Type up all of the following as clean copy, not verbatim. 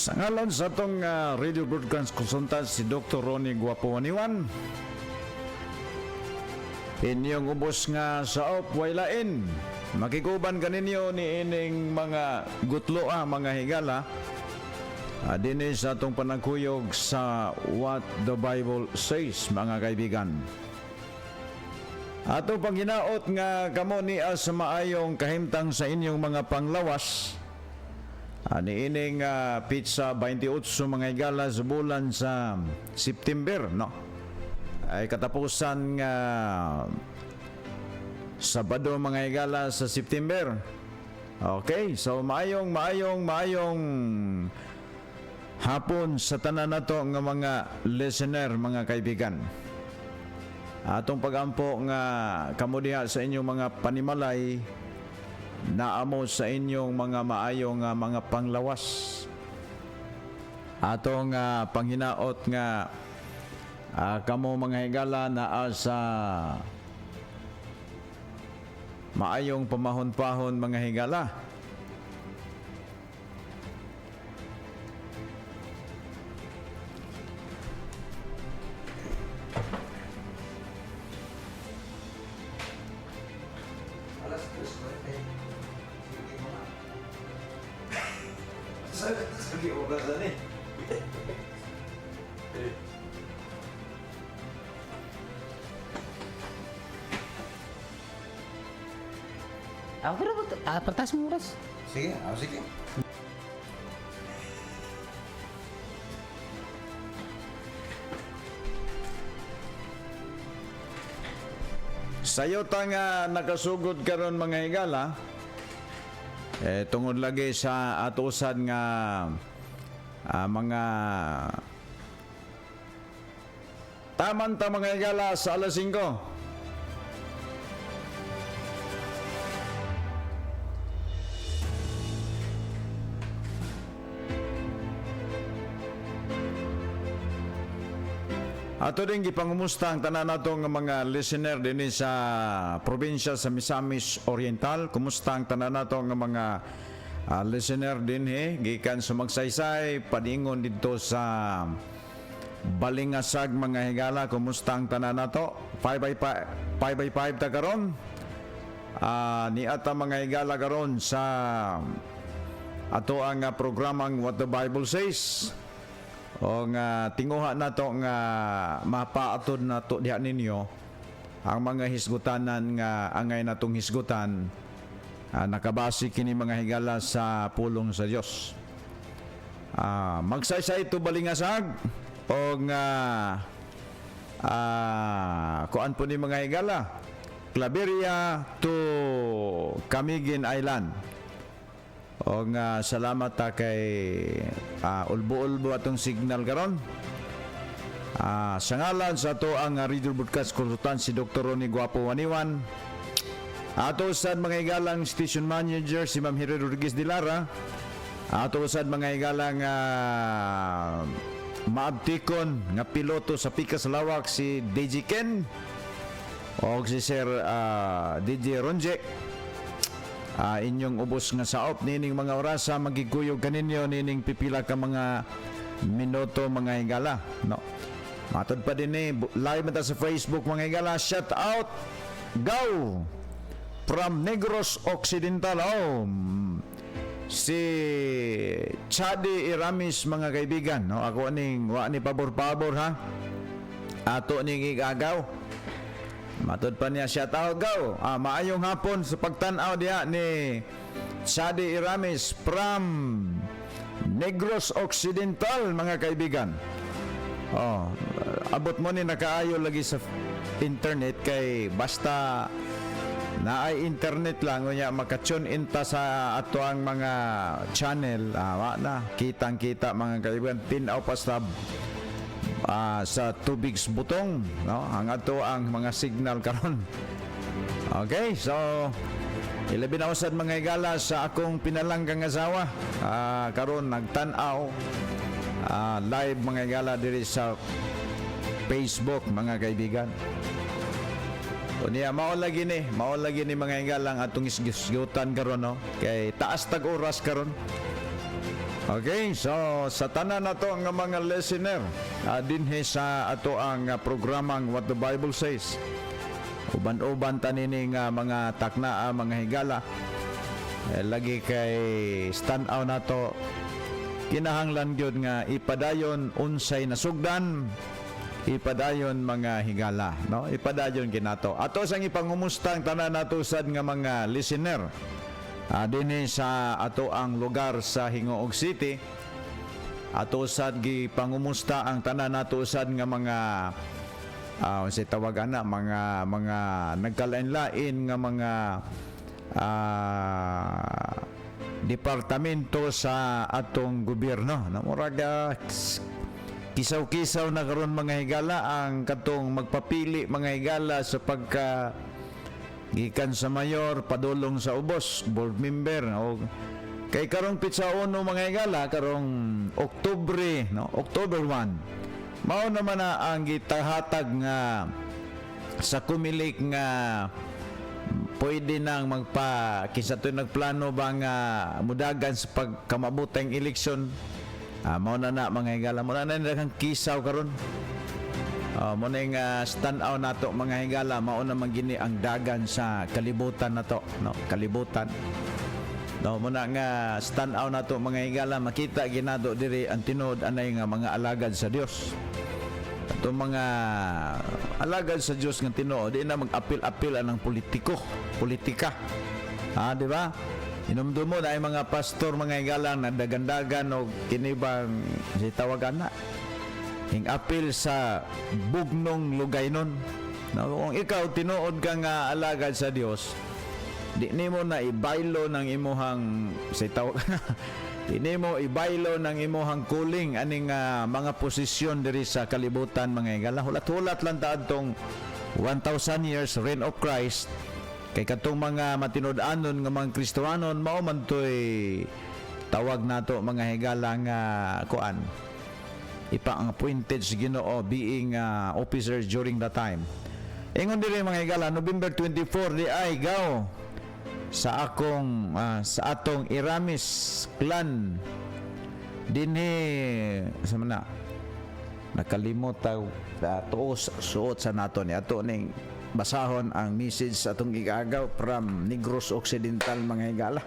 Sa ngalan sa itong radio broadcast consultant si Dr. Ronnie Guapo Waniwan, inyong ubos nga sa wailain, makikuban kaninyo ni ining mga gutloa, mga higala, dinhi sa itong panagkuyog sa What the Bible Says, mga kaibigan. Ato pang hinaot nga kamo niya sa maayong kahimtang sa inyong mga panglawas, ani ining pizza 28 mga higala sa bulan sa September, no? Ay katapusan nga Sabado mga higala sa September. Okay, so maayong hapon sa tanan nato nga mga listener, mga kaibigan. Atong pagampo nga kamo diha sa inyong mga panimalay, naamo sa inyong mga maayong mga panglawas. Atong panghinaot nga kamo mga higala naa sa maayong pamahon-pahon, mga higala. Sige, oras na ni. Ako na ba? Pertas mo oras. Sige, sige. Sayo nga nakasugod karon mga higala, tungod lagi sa atusan nga mga tamanta mga higala sa alas 5. Ato din gipangumusta ang tanan nato nga mga listener dinhi sa probinsya sa Misamis Oriental. Kumusta ang tanan nato nga mga listener dinhi gikan sa Magsaysay, padingon didto sa Balingasag mga higala. Kumusta ang tanan nato? 5x5 ta karon. Ni ata mga higala karon sa ato ang programang What the Bible Says. O nga tinguha na to nga mapaatod na to diha ninyo ang mga hisgutanan nga angay natong hisgutan, nakabase kini mga higala sa pulong sa Dios. Magsaysay to Balingasag o nga kuan po ni mga higala, Claveria to Camiguin Island. O nga salamat kay ulbo-ulbo atong signal karon. Sa ngalan sa ato ang radio broadcast consultant si Dr. Ronnie Guapo Waniwan, ato sad mga higalang station manager si Ma'am Hiri Rodriguez de Lara, ato sad mga higalang maabtikon nga piloto sa Pikas Lawak si DJ Ken o si Sir DJ Ronje. Inyong ubos nga saop nining mga orasa magiguyog kaninyo nining pipila ka mga minuto mga higala, no? Matod pa din live mata sa Facebook mga higala. Shout out go from Negros Occidental, si Chadi Iramis mga kaibigan, no? Ako aning wa ni pabor-pabor ha, ato ning igagaw. Matod pa niya siya tawag gaw. Maayong hapon sa pagtanaw diha ni Chadi Iramis from Negros Occidental mga kaibigan. Abot mo ni nakaayo lagi sa internet kay basta naay internet lang unya makatune inta sa ato ang mga channel. Na kitang-kita mga kaibigan, tinaw pa sa tubigs butong, no? Ang ato ang mga signal karon. Okay, so ilabi na usad mga higala sa akong pinalanggang asawa. Karon nagtan-aw live mga higala diri sa Facebook mga kaibigan. Unya mao lagi ni mga higala ang atong isgutan karon, no? Kay taas tag oras karon. Okay, so sa tanan nato nga mga listener, dinhi sa ato ang programang What the Bible Says. Uban-uban tanini nga mga taknaa, mga higala. Lagi kay stand-out nato, kinahanglan gyud nga ipadayon unsay nasugdan, ipadayon mga higala, no? Ipadayon kinato. Ato sang ipangumusta ang tanan nato sad nga mga listener. Dinhi sa ato ang lugar sa Hingoog City, ato sad gi pangumusta ang tanan nato sad nga mga sa tawag ana mga nagkalain-lain nga mga departamento sa atong gobyerno. Murag kisaw-kisaw na karon mga higala ang katong magpapili mga higala sa pagka gikan sa mayor padulong sa ubos board member o kay karong pitsa uno mga higala karong Oktubre, no? October 1 mao naman na ang gitahatag nga sa kumilik nga pwede nang kinsa to nagplano ba nga mudagan sa pagkamabutang eleksyon. Mao na mga higala, mao na kang kisaw karon. Mo na yung stand out nato mga higala, mao na gini ang dagan sa kalibutan nato, no? Kalibutan. No, mo na nga stand out nato mga higala, makita ginado diri ang tinud anay nga mga alagad sa Dios. Ato mga alagad sa Dios nga tinuod, di na mag-apil-apil anang politika. Di ba? Inumdumo na ay mga pastor mga higala na dagandagan o kinibang si tawagan na hing apil sa bugnong lugaynon. Kung ikaw tinuod ka nga alagad sa Dios, di nimo na ibaylo ng imuhang di nimo ibaylo ng imuhang kuling aning mga posisyon diri sa kalibutan mga higala. Hulat-hulat lang ta adtong 1,000 years reign of Christ. Kay katong mga matinud-anon nga mga Kristohanon mao man toy tawag nato mga higala nga kuan ipa-appointed sa Ginoo being officer during that time. Ingon diri mga higala, November 24 di ay gaw sa akong sa atong Iramis clan dinhi sa mana nakalimot taw tuos suot sa nato ni ato ning basahon ang message sa atong igagaw from Negros Occidental mga higala.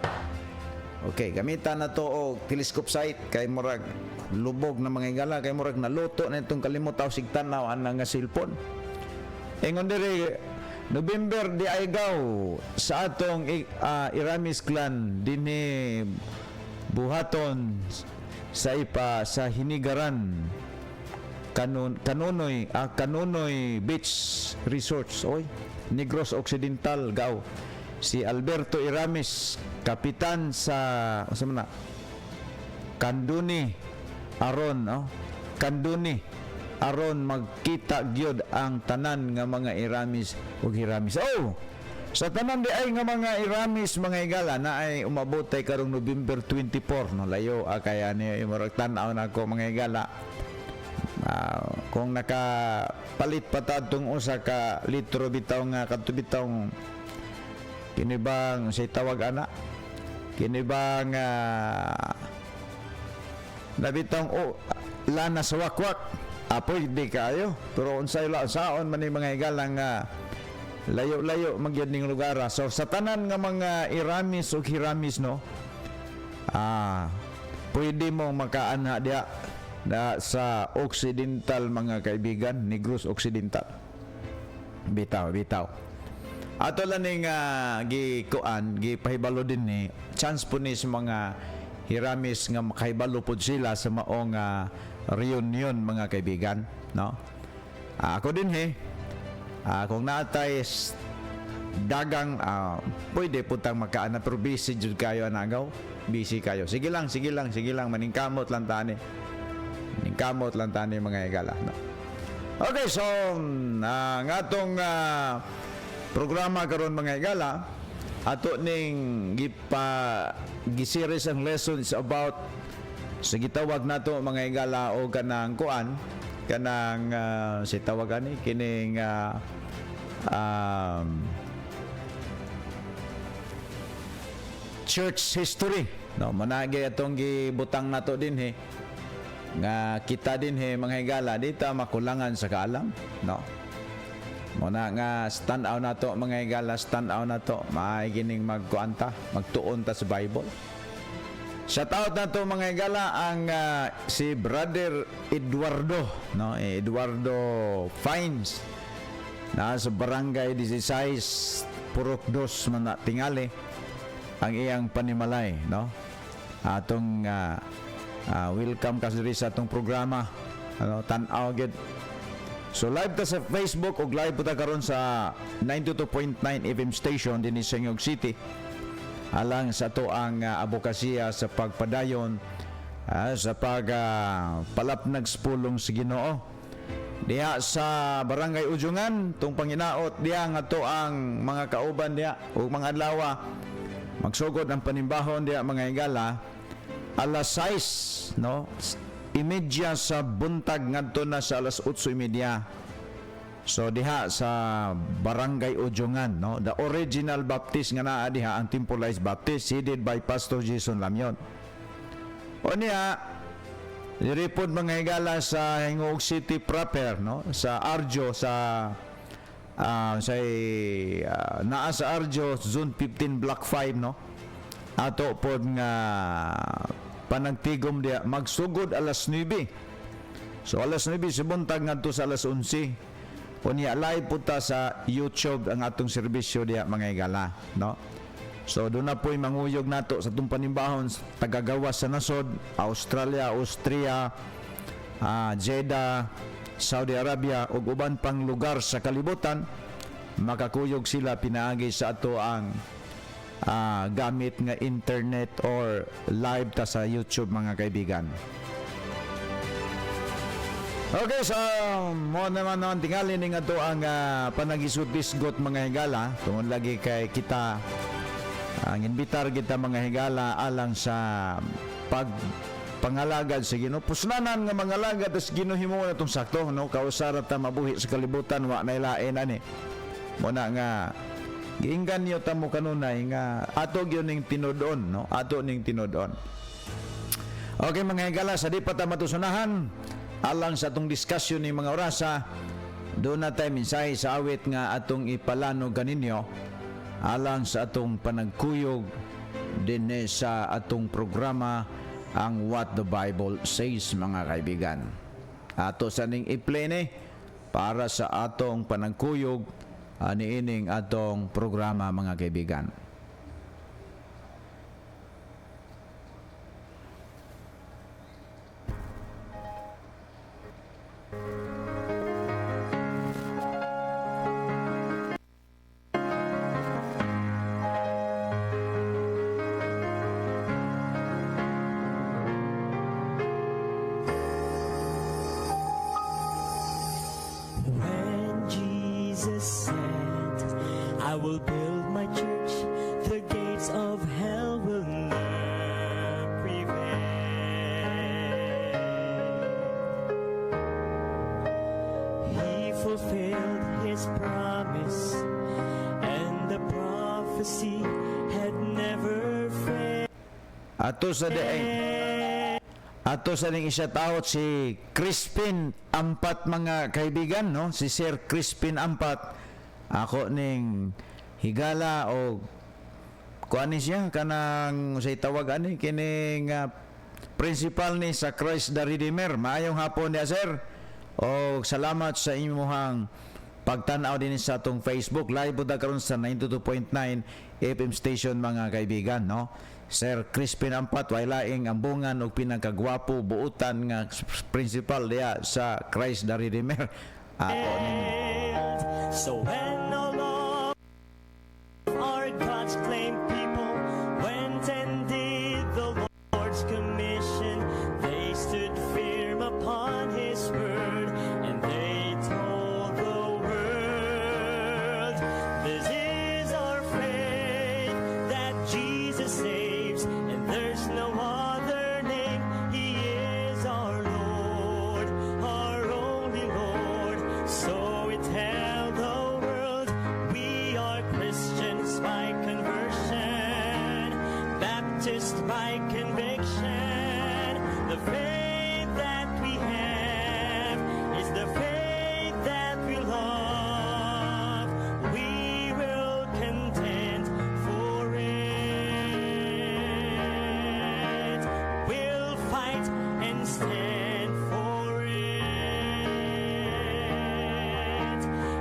Okay, gamitan na to og telescope sight kay murag lubog na mga higala, kay murag naluto na itong kalimutaw sigtanaw ang nga cellphone. Ingon diri November di ay gaw sa atong Iramis clan dinhi buhaton sa sa Hinigaran Kanunoy Beach Resorts Negros Occidental gaw si Alberto Iramis, kapitan sa Kanduni aron magkita gyud ang tanan nga mga Iramis ug Hiramis. Sa tanan di ay nga mga Iramis mga higala na ay umabot tay karong November 24 no layo kaya ni murag tan-aw na ko mga higala. Kung nakapalit pa ta tong usa ka litro bitaw nga kadto bitaw kinibang say tawag ana kinibang nabitang lana sa wakwak pwede kayo pero unsay saon man ni mga higala nga layo-layo magyud ning lugar. So sa tanan nga mga Iramis ug Hiramis no pwede mo makaanha diha sa Occidental mga kaibigan, Negros Occidental. Bitaw ato lang ning gipahibalo din ni chance po ni sa mga Hiramis nga makahibalo pod sila sa maong reunion mga kaibigan, no? Ako din kung naatay dagang pwede putang makaana pero busy jud kayo anagaw, busy kayo. Sige lang maningkamot lang tani mga higala, no? Okay, so nga tong programa karon mga higala ato ning giseries ang lessons about sa gitawag nato mga higala o kanang kuan kanang si tawagan ni kining church history No, managi atong gibutang nato din he nga kita din he mga higala dito makulangan sa kaalam, no. Muna nga stand out nato mga higala, stand out nato maay gining magkuanta, magtuon ta sa Bible. Shout out nato mga higala ang si Brother Eduardo, no, Eduardo Fines na sa barangay 16 Purok 2 man na tingali ang iyang panimalay, no. Atong welcome ka sa atong programa, ano, tan-aw gid. So live ta sa Facebook ug live po ta karon sa 92.9 FM station din sa Singog City. Alang sa to ang abokasya sa pagpadayon sa palapnag sa pulong sa Ginoo. Diha sa Barangay Ujungan, tong panginaot diha nga to ang mga kauban diha ug mga adlaw magsugod ang panimbahon diha mga higala alas 6, no? Imedya sa buntag ngadto na sa alas 8:30. So diha sa Barangay Ujungan, no? The original Baptist nga naa diha ang Temporalized Baptist headed by Pastor Jason Lamyon. O niya diripod mga higala sa Hingog City proper, no? Sa Arjo sa naa sa Arjo Zone 15 Block 5, no? Ato pod nga panagtigom dia magsugod alas 9. So alas 9 sa buntag ngadto sa alas 11. Unya live po ta sa YouTube ang atong serbisyo dia mga higala, no? So doon na po'y manguyog nato sa itong panimbahon tagagawas sa nasod, Australia, Austria, Jeddah, Saudi Arabia ug uban pang lugar sa kalibutan. Makakuyog sila pinaagi sa ato ang gamit nga internet or live ta sa YouTube mga kaibigan. Okay, so mo naman ang tingali ning ato ang panagisut-isgot mga higala tungod lagi kay kita ang inbitar kita mga higala alang sa pangalagad sa Ginoo. Pusnanan nga mangalagad as Ginoo himo na tong sakto, no? Kausara ta mabuhi sa kalibutan wa nay lain ani. Muna nga giinggan niyo ta mo kanunay nga ato gyud ning tinudon, no? Ato ning tinudon. Okay mga higala, sa di pa ta matusunahan alang sa atong diskusyon ni mga orasa, doon na tayo mensahe sa awit nga atong ipalano ganinyo alang sa atong panagkuyog din sa atong programa ang What the Bible Says mga kaibigan. Ato sa ning i-play para sa atong panagkuyog aniining atong programa mga kaibigan. When Jesus said, I will build my church, the gates of hell will not prevail. He fulfilled his promise, and the prophecy had never failed. Ato sa ning isa taot si Crispin Ampat mga kaibigan, no? Si Sir Crispin Ampat. Ako ning higala o kuani siya kanang say tawag ani kining principal ni sa Christ the Redeemer. Maayong hapon niya sir. O salamat sa imuhang pagtan-aw din sa atong Facebook live po karon sa 92.9 FM station mga kaibigan, no? Sir Crispin Ampat way laing ambungan og pinakagwapo buutan nga principal diya sa Christ the Redeemer. Ako ning So when all of our God's claimed people went and did the Lord's commission, they stood firm upon His word, and they told the world, this is our faith, that Jesus saves, and there's no other name. He is our Lord, our only Lord. So it tell the world, by conviction. The faith that we have is the faith that we love. We will contend for it. We'll fight and stand for it.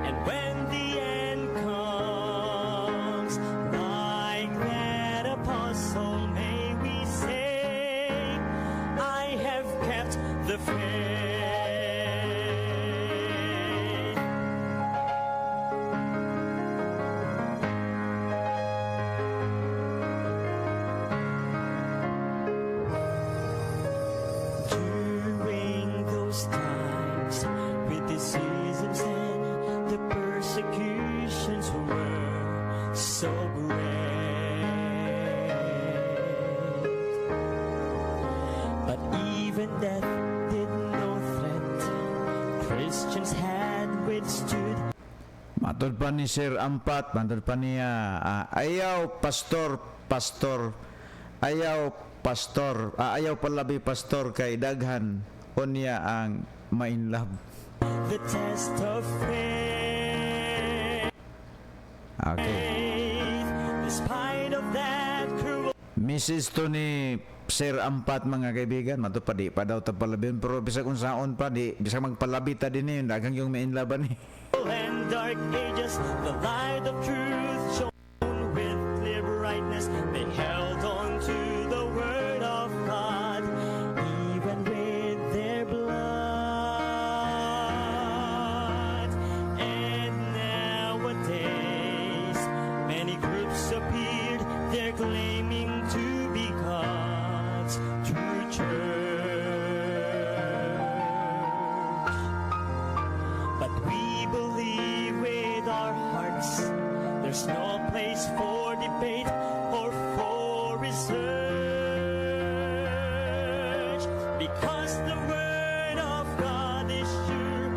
And when the end comes, like that apostle, may we say, I have kept the faith. During those times, with the seasons and the persecutions were so great. But even death did no threat. Christians had withstood. Matod pa ni Sir Ampat, matod pa niya, ayaw pastor, ayaw palabi pastor kay daghan unya ang mainlove. The test of faith, Okay. despite of that cruel Mrs. to ni Sir Ampat, mga kaibigan, matod pa di pa daw tapalabin, pero bisag unsaon pa di, bisag magpalabi ta din eh, daghang yung mainlove ni. and dark ages, the light of truth shone with clear brightness. They held on to the word of God, even with their blood. And nowadays, many groups appeared, they're claiming to be God's true church. But we believe with our hearts, there's no place for debate or for research. Because the word of God is sure,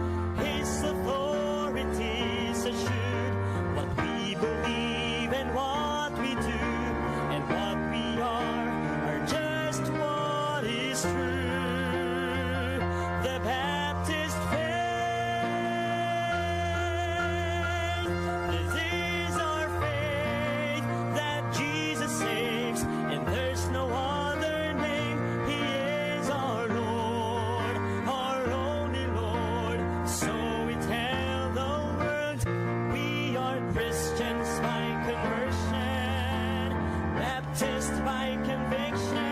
His authority is assured. What we believe and what we do and what we are just what is true. The Baptist faith, this is our faith, that Jesus saves, and there's no other name. He is our Lord, our only Lord. So we tell the world we are Christians by conversion, Baptist by conviction.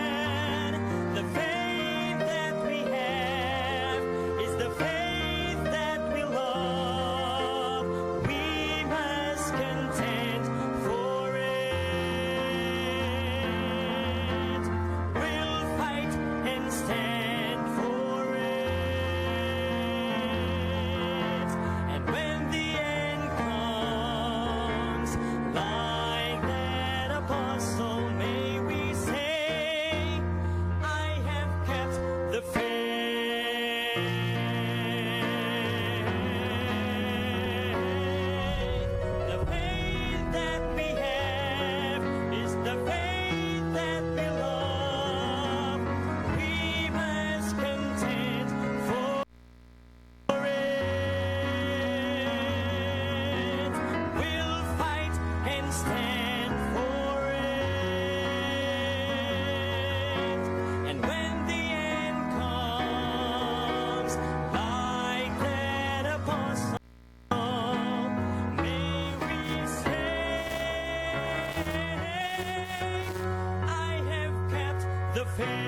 The faith that we have is the faith that we love. We must contend for it. We'll fight and stand for it. And when the end comes, like that apostle, may we say, I have kept the faith. The faith that we have is the faith that we love. We must contend for it. We'll fight and stand for it. And when the end comes, like that apostle, may we say, I have kept the faith.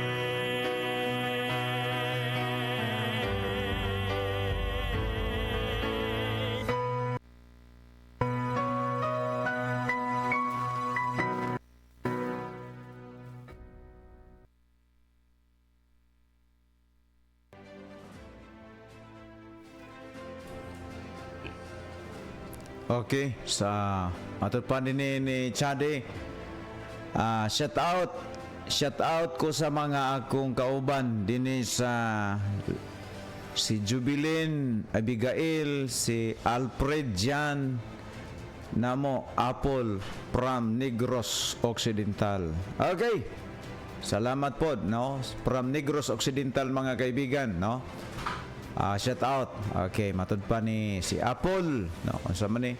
Okay, sa matod pa din ni Chade, shout out ko sa mga akong kauban dinhi sa si Jubilin, Abigail, si Alfred Jan, namo Apple from Negros Occidental. Okay. Salamat po, no? From Negros Occidental, mga kaibigan, no? Shout out. Okay, matud pa ni si Apple, no? Unsa man ni?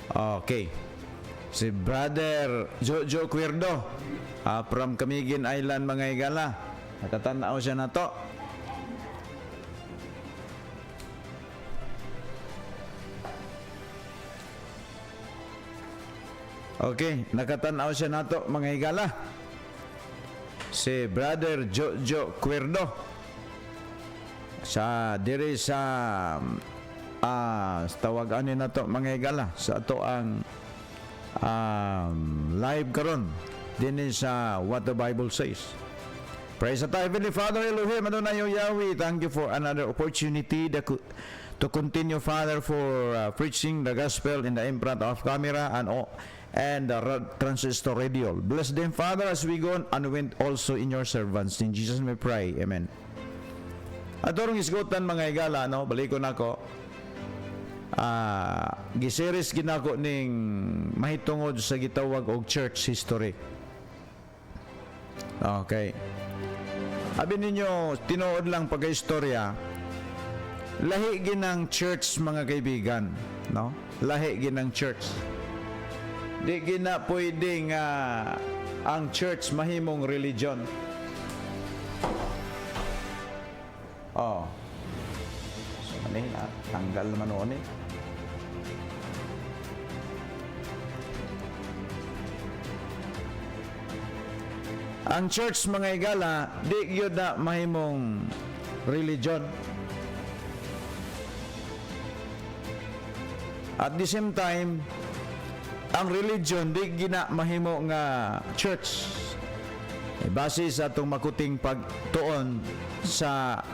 Okay. Si Brother Jojo Cuerdo, from Camiguin Island, mga higala. Nakatanaw siya na to. Okay, nakatanaw siya na to, mga higala. Si Brother Jojo Cuerdo sa diri sa tawag ani na to, mga higala, sa ato ang live karon dinhi sa What the Bible Says. Praise the Heavenly Father Elohim Adonai Yahweh. Thank you for another opportunity to continue, Father, for preaching the gospel in the in front of camera and the transistor radio. Bless them, Father, as we go on, and went also in your servants. In Jesus' name we pray. Amen. At orong isgutan, mga higala, no? Balikon ako. Giseries ginako ning mahitungod sa gitawag og church history. Okay. Abi ninyo, tinuod lang pagka-istorya, lahi ginang church, mga kaibigan, no? Lahi ginang church. Di gina pwedeng ang church mahimong religion. Oh. So, tanggal naman noon eh. Ang church, mga higala, di yun na mahimong religion. At the same time, ang religion di gina mahimo nga church. Base sa atong makuting pagtuon sa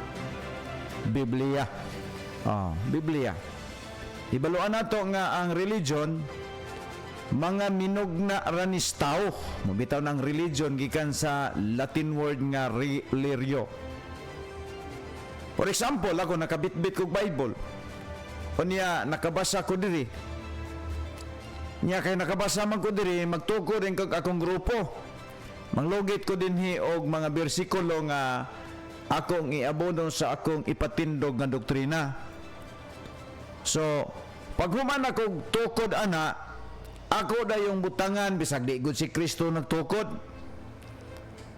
Biblia. Biblia. Ibaluan nato nga ang religion mga minugna ranis tao. Mabitaw ng religion gikan sa Latin word nga religio. For example, ako nakabitbit kog Bible. Unya nakabasa ko diri. Nya kay nakabasa man ko diri, magtukod rin kag akong grupo. Manglugit ko dinhi og mga bersikulo nga akong iabono sa akong ipatindog nga doktrina. So, pag human ako tukod ana, ako da yung butangan, bisag di gud si Kristo nagtukod.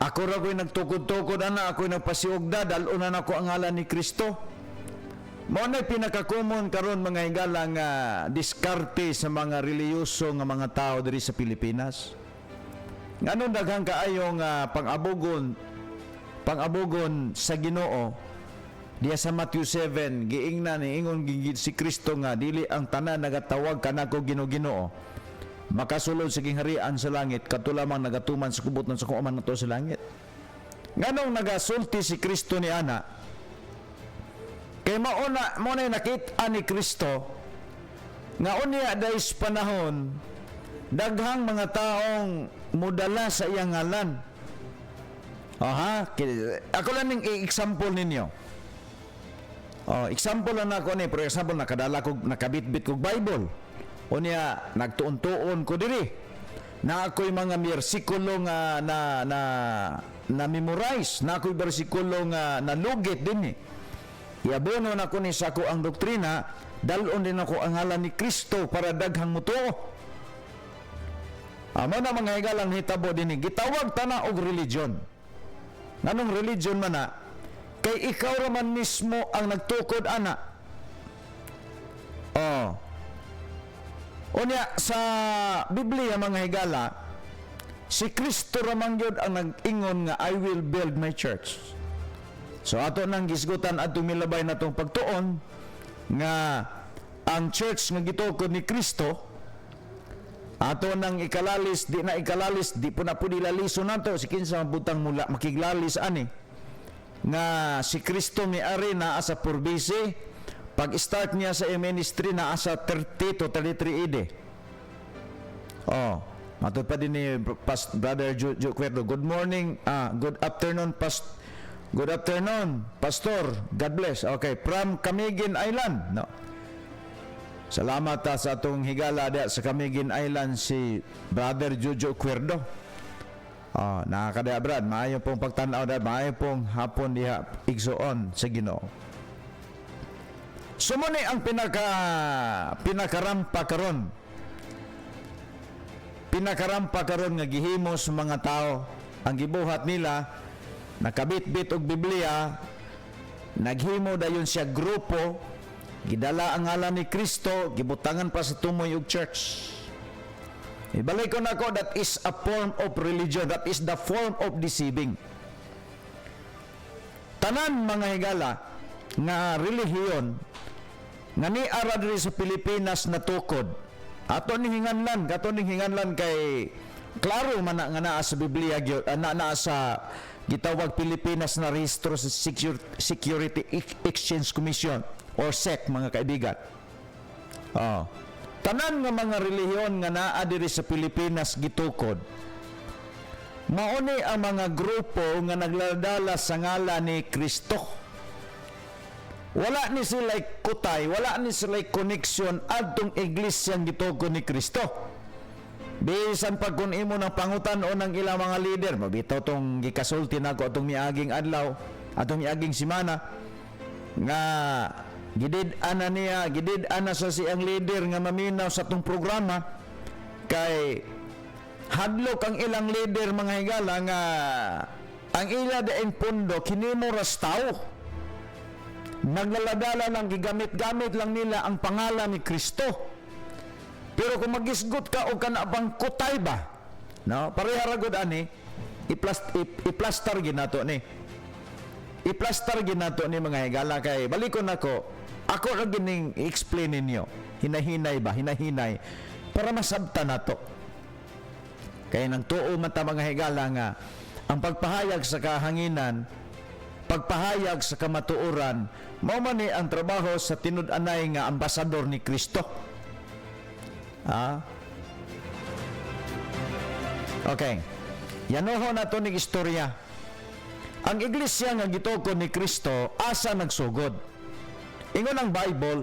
Ako ra ko'y nagtukod-tukod ana, ako'y nagpasiugda, dalon na ako ang ngalan ni Kristo. Mao na pinaka-common karon, mga higala, nga diskarte sa mga reliyoso nga mga tao diri sa Pilipinas. Ngano daghang kaayo nga pang-abugon sa Ginoo diya sa Matthew 7, giingnan ni ingon gigid si Kristo nga dili ang tanan nagatawag kanako Ginoo makasulod sa gingharian sa langit katulamang nagatuman sa kubot ng sakuman nato sa langit. Nganong nagasulti si Kristo ni ana? Kay mauna mo na nakita ni Kristo nga unya day's panahon daghang mga taong mudala sa iyang ngalan. Ako lang ning example ninyo. Example lang ako ni, for example, nakabitbit kog Bible. Unya nagtuon-tuon ko diri. Na ako'y mga bersikulo nga na memorize, na ako'y bersikulo nga nalugit din eh. Iabono na ko ni sa ako ang doktrina, dalon din ako ang ngalan ni Kristo para daghang mutuo. Amo na mga higalang hitabo din eh. Gitawag tana og religion. Nganong religion man na? Kay ikaw raman mismo ang nagtukod ana. Unya sa Biblia, mga higala, si Kristo raman yun ang nag-ingon nga I will build my church. So ato nang gisgutan at tumilabay na itong pagtuon nga ang church nga gitukod ni Kristo ato nang ikalalis, di po na po dilaliso nato si kinsa butang mula makiglalis ani nga si Kristo ni ari na asa purbisi. Pag-start niya sa ministry na asa 30 to 33 AD. Matod pa din ni Brother Jojo Cuerdo. Good morning, good afternoon, good afternoon, Pastor. God bless. Okay, from Camiguin Island. No. Salamat sa atong higala sa Camiguin Island si Brother Jojo Cuerdo. Nakakadaya Brad, maayo pong pagtanaw dad, maayo pong hapon diha igsuon sa Ginoo. Sumuni ang pinakarampa karon. Pinakarampa karon nga gihimo sa mga tao, ang gibuhat nila nakabitbit og Biblia, naghimo dayon siya grupo, gidala ang ngalan ni Kristo, gibutangan pa sa tumoy og church. Ibalik ko na ko, that is a form of religion, that is the form of deceiving. Tanan mga higala nga relihiyon nga ni ara diri sa Pilipinas na tukod, ato ning hinganlan kay klaro man nga naa sa Biblia, naa sa gitawag Pilipinas na rehistro sa Security Exchange Commission or SEC mga kaibigan. Tanan nga mga relihiyon nga naa diri sa Pilipinas gitukod, mauni ang mga grupo nga nagladala sa ngalan ni Kristo. Wala ni sila'y kutay, wala ni sila'y koneksyon adtong iglesyang gitukod ni Kristo. Bisan pag kung imo ng pangutan o ng ilang mga leader, mabitaw tong gikasulti nako atong miaging adlaw, atong miaging simana, nga gidid-ana sa siyang leader nga maminaw sa tong programa, kay hadlok ang ilang leader mga higala nga ang ila daing pundo kinimo ras tao. Naglaladala lang, gigamit-gamit lang nila ang pangalan ni Kristo. Pero kung magisgot ka o kanabang kutay ba, no? Pareha ragod ani, iplastar ginato ni. Iplastar ginato ni mga higala, kay balikon ako ra gining i-explain ninyo. Hinahinay ba? Hinahinay para masabta nato. Kaya nang tuo man ta mga higala nga ang pagpahayag sa kahanginan, pagpahayag sa kamatuoran, mao man ni ang trabaho sa tinud-anay nga ambasador ni Kristo. Okay. Yanuho na to ning istorya. Ang iglesia nga gitukod ni Kristo asa nagsugod. Ingon ang Bible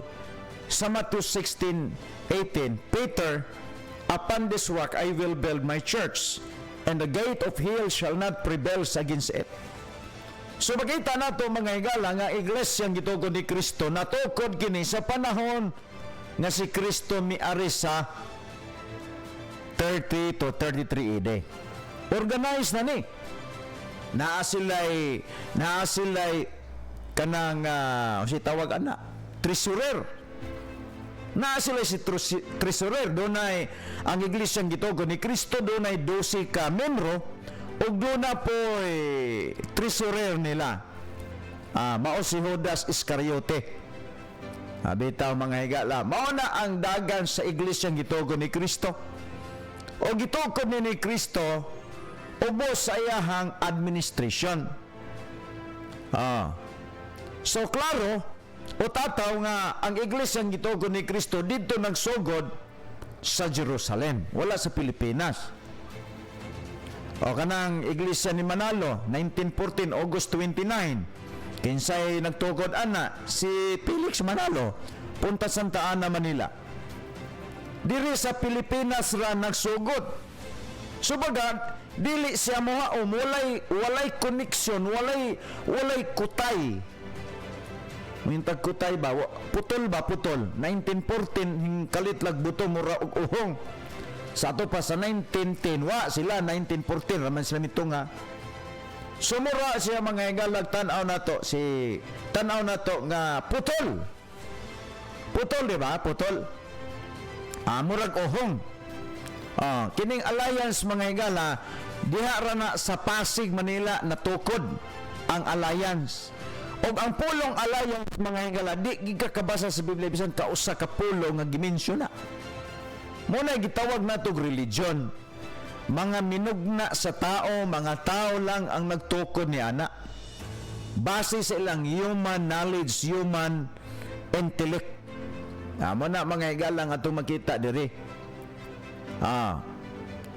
sa Matthew 16:18, Peter, upon this rock I will build my church, and the gate of hell shall not prevail against it. So makita nato mga higala nga iglesyang gitukod ni Kristo natukod kini sa panahon nga si Kristo miari sa 30 to 33 AD. Organized na ni. Naa sila'y kanang si tawag ana, treasurer. Naa sila si treasurer, dunay ang iglesyang gitukod ni Kristo, dunay 12 ka membro. Ug doon na po treasurer nila, mao si Judas Iscariote. Bitaw mga higala, mao na ang dagan sa iglesyang gitukod ni Kristo. O gitukod ni Kristo ubos sa iyahang administration. So klaro o tataw nga ang iglesyang gitukod ni Kristo dito nagsugod sa Jerusalem, wala sa Pilipinas. O kanang iglesia ni Manalo 1914 August 29, kinsay nagtukod ana si Felix Manalo, Punta Santa Ana, Manila. Diri sa Pilipinas ra nagsugod. Subagat dili siya mohaom, walay koneksyon, walay kutay. Mintag kutay ba? Putol 1914 kalit lag buto mura og uhong. Sa ato pa sa 1910, sila 1914 raman sila nito nga. Sumura siya mga higalag, tanaw na to nga putol. Putol, di ba? Putol. Murag ohong. Kining alliance mga higala, diha ra na sa Pasig, Manila natukod ang alliance. O ang pulong alliance mga higala, di gikakabasa sa Biblia bisan kausa ka pulo nga gimensyon na. Muna gitawag na itong religion. Mga minugna sa tao, mga tao lang ang nagtukod ni ana. Base sa ilang human knowledge, human intellect. Muna mga higalang atong makita diri.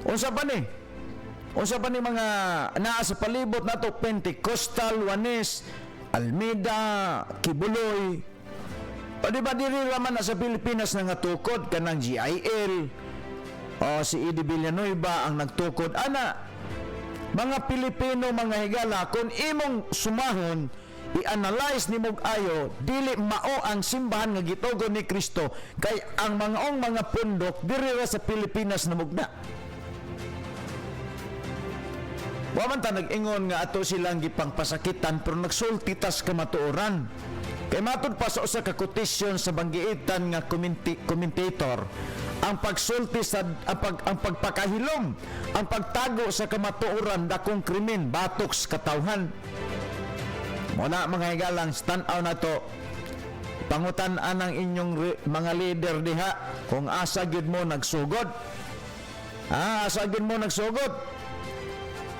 Unsa pa ni mga naa sa palibot na to, Pentecostal, Juanes, Almeida, Kibuloy. O di ba diri raman na sa Pilipinas na nga tukod kanang GIL o si Edi Villanueva ang nagtukod ana. Mga Pilipino, mga higala, kung imong sumahon, i-analyze ni mong ayo, dili mao ang simbahan nga gitugon ni Kristo, kay ang mga pundok diri ra sa Pilipinas na mugna. Wa man ta nag-ingon nga ato silang gipangpasakitan pero nagsultitas kamatuoran. Kay matud pa sa usa ka quotation sa banggiitan nga commentator, ang pagsulti sa ang pagpakahilom, ang pagtago sa kamatuoran dakong krimen, batok sa katawhan. Muna mga higalang, stand-out na to. Pangutan-an ang inyong mga leader diha kung asa gyud mo nagsugod. Asa gyud mo nagsugod.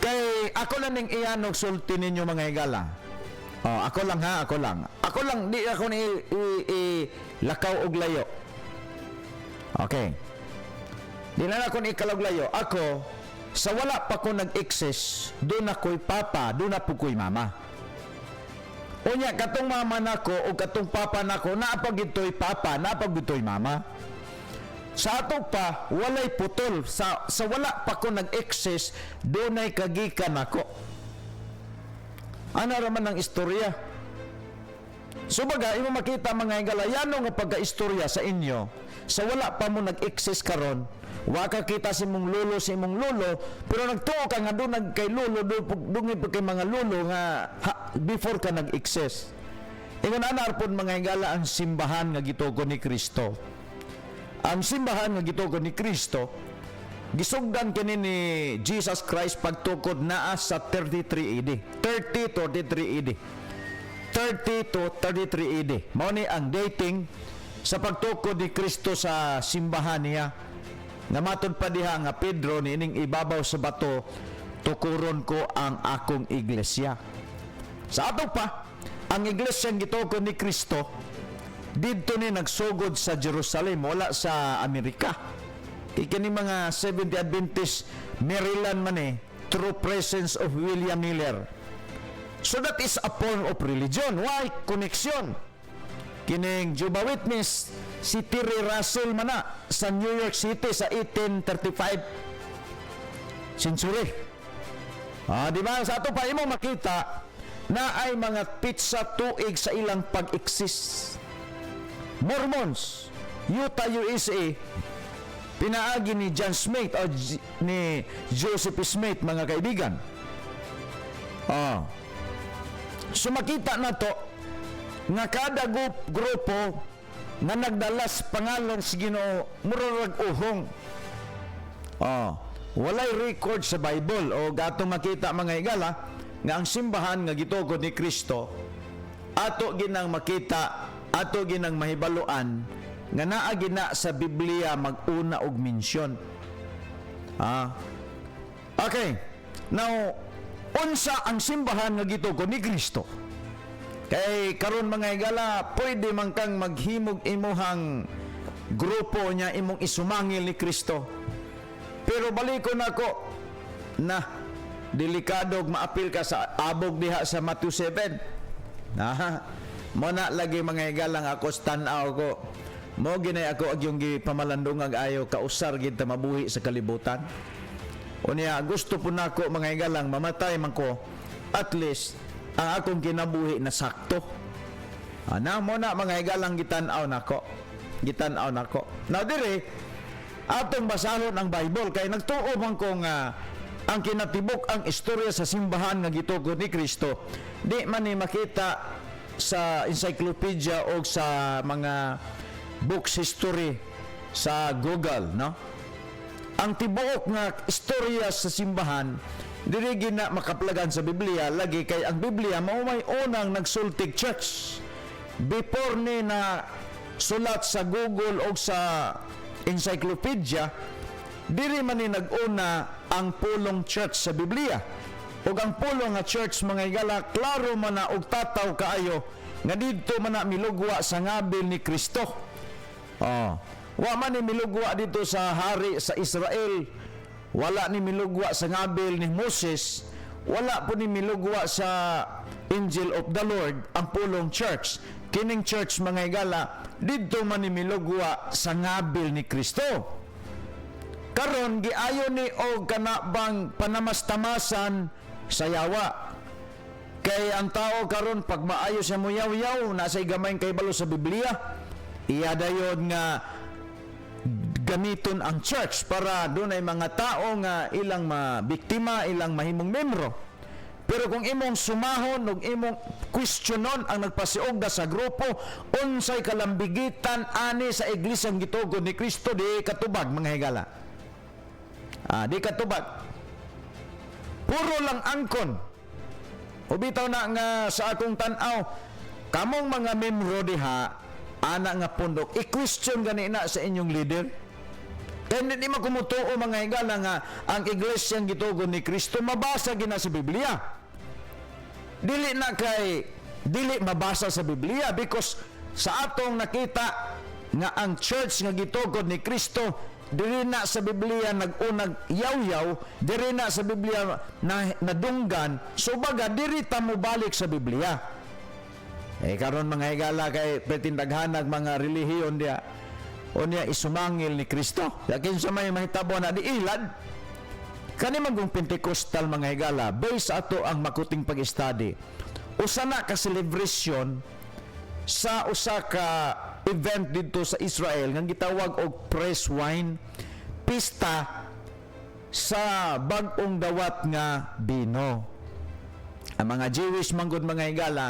Kay ako lang ning iyanog sulti ninyo mga higala. Ako lang ha, ako lang. Ako lang, di ako ni lakaw og layo. Okay. Di na ako ni ikalaw layo. Ako, sa wala pa ko nag-exist, doon ako'y papa, doon na po ko'y mama. Unya, katong mama nako o katong papa nako, naapag ito'y papa, naapag ito'y mama. Sa ato pa, walay putol. Sa wala pa ko nag-exist, doon ay kagikan ako. Ano raman ang istorya? So baga, imo makita mga higalayano nga pagka-istorya sa inyo, sa wala pa mo nag-exist karon, wa ka kita si mong lolo, pero nagtuo ka nga doon nagkay lolo, doon kay mga lolo nga before ka nag-exist. Ingon anarpon mga higala ang simbahan nga gitugon ni Kristo. Ang simbahan nga gitugon ni Kristo, gisugdan kini ni Jesus Christ pagtukod naa sa 33 AD. 30 to 33 AD. 30 to 33 AD. Mao ni ang dating sa pagtukod ni Kristo sa simbahan niya. Nga matod pa diha nga Pedro niining ibabaw sa bato, tukuron ko ang akong iglesia. Sa ato pa, ang iglesia nga gitugon ni Kristo didto ni nagsugod sa Jerusalem, wala sa Amerika. Kini mga Seventh-day Adventist Maryland man through presence of William Miller. So that is a form of religion. Why? Connection. Kining Jehovah Witness si Terry Russell mana sa New York City sa 1835 century. Di ba? Sa ato pa imo makita na ay mga pizza tuig sa ilang pag-exist. Mormons, Utah, USA, pinaagi ni John Smith o ni Joseph Smith, mga kaibigan. So makita na to nga kada grupo nga nagdalas pangalan sa Ginoo murag uhong. Walay record sa Bible o gato makita mga higala nga ang simbahan nga gitugon ni Kristo ato ginang makita, ato ginang mahibaluan nga naa gina sa Biblia mag-una og mensyon. Okay. Now, unsa ang simbahan nga gitugon ni Kristo? Kay karon mga higala, pwede man kang maghimog imuhang grupo niya imong isumangil ni Kristo. Pero balikon ako na delikado maapil ka sa abog diha sa Matthew 7. Mo na lagi mga higalang ako tanaw ko. Mo ginay ako ag yung pamalandong ayo kausar gid ta mabuhi sa kalibutan. Unya gusto po nako mga higalang mamatay man ko at least ang akong kinabuhi na sakto. Na mo na mga higalang gitan-aw nako. Gitan-aw nako. Now dire atong basahon ang Bible kay nagtuo man ko nga ang kinatibok ang istorya sa simbahan nga gitugon ni Kristo di man ni makita sa encyclopedia o sa mga books history sa Google, no? Ang tibuok nga istorya sa simbahan dili gina makaplagan sa Biblia lagi kay ang Biblia mao may unang nagsultig church before ni na sulat sa Google o sa encyclopedia. Diri man ni nag-una ang pulong church sa Biblia. Ug ang pulong nga church mga higala klaro man na og tataw kaayo nga didto man na milugwa sa ngabil ni Kristo. Wa man ni milugwa dito sa hari sa Israel. Wala ni milugwa sa ngabil ni Moses. Wala po ni milugwa sa Angel of the Lord ang pulong church. Kining church mga higala didto man ni milugwa sa ngabil ni Kristo. karon giayo ni og kanabang panamastamasan sa yawa. Kay ang tao karon pag maayo siya mo yaw-yaw, nasa gamay kay balo sa Biblia, iya dayon nga gamiton ang church para doon ay mga tao nga ilang mabiktima, ilang mahimong membro. Pero kung imong sumahon ug imong questionon ang nagpasiugda sa grupo, unsay kalambigitan ani sa iglesyang gitugon ni Kristo, di katubag mga higala. Di katubag. Puro lang angkon. Ubitaw na nga sa akong tan-aw, kamong mga membro diha, ana nga pundok, i-question gani na sa inyong leader. Kaya hindi makumutuo mga higala nga ang iglesyang gitugon ni Kristo mabasa gina sa Biblia. Dili mabasa sa Biblia because sa atong nakita nga ang church nga gitugon ni Kristo diri na sa Biblia nag-unag yaw-yaw, diri na sa Biblia nadunggan, so baga diri ta mo balik sa Biblia. Karon mga higala kay petindaghanag mga relihiyon dia unya isumangil ni Kristo. Yakin sa may mahitabo na di ilad. Kani magong Pentecostal mga higala, based ato ang makuting pag-study. Usa na ka celebration sa usa ka event dito sa Israel nga gitawag og press wine, pista sa bag-ong dawat nga bino. Ang mga Jewish manggod mga higala,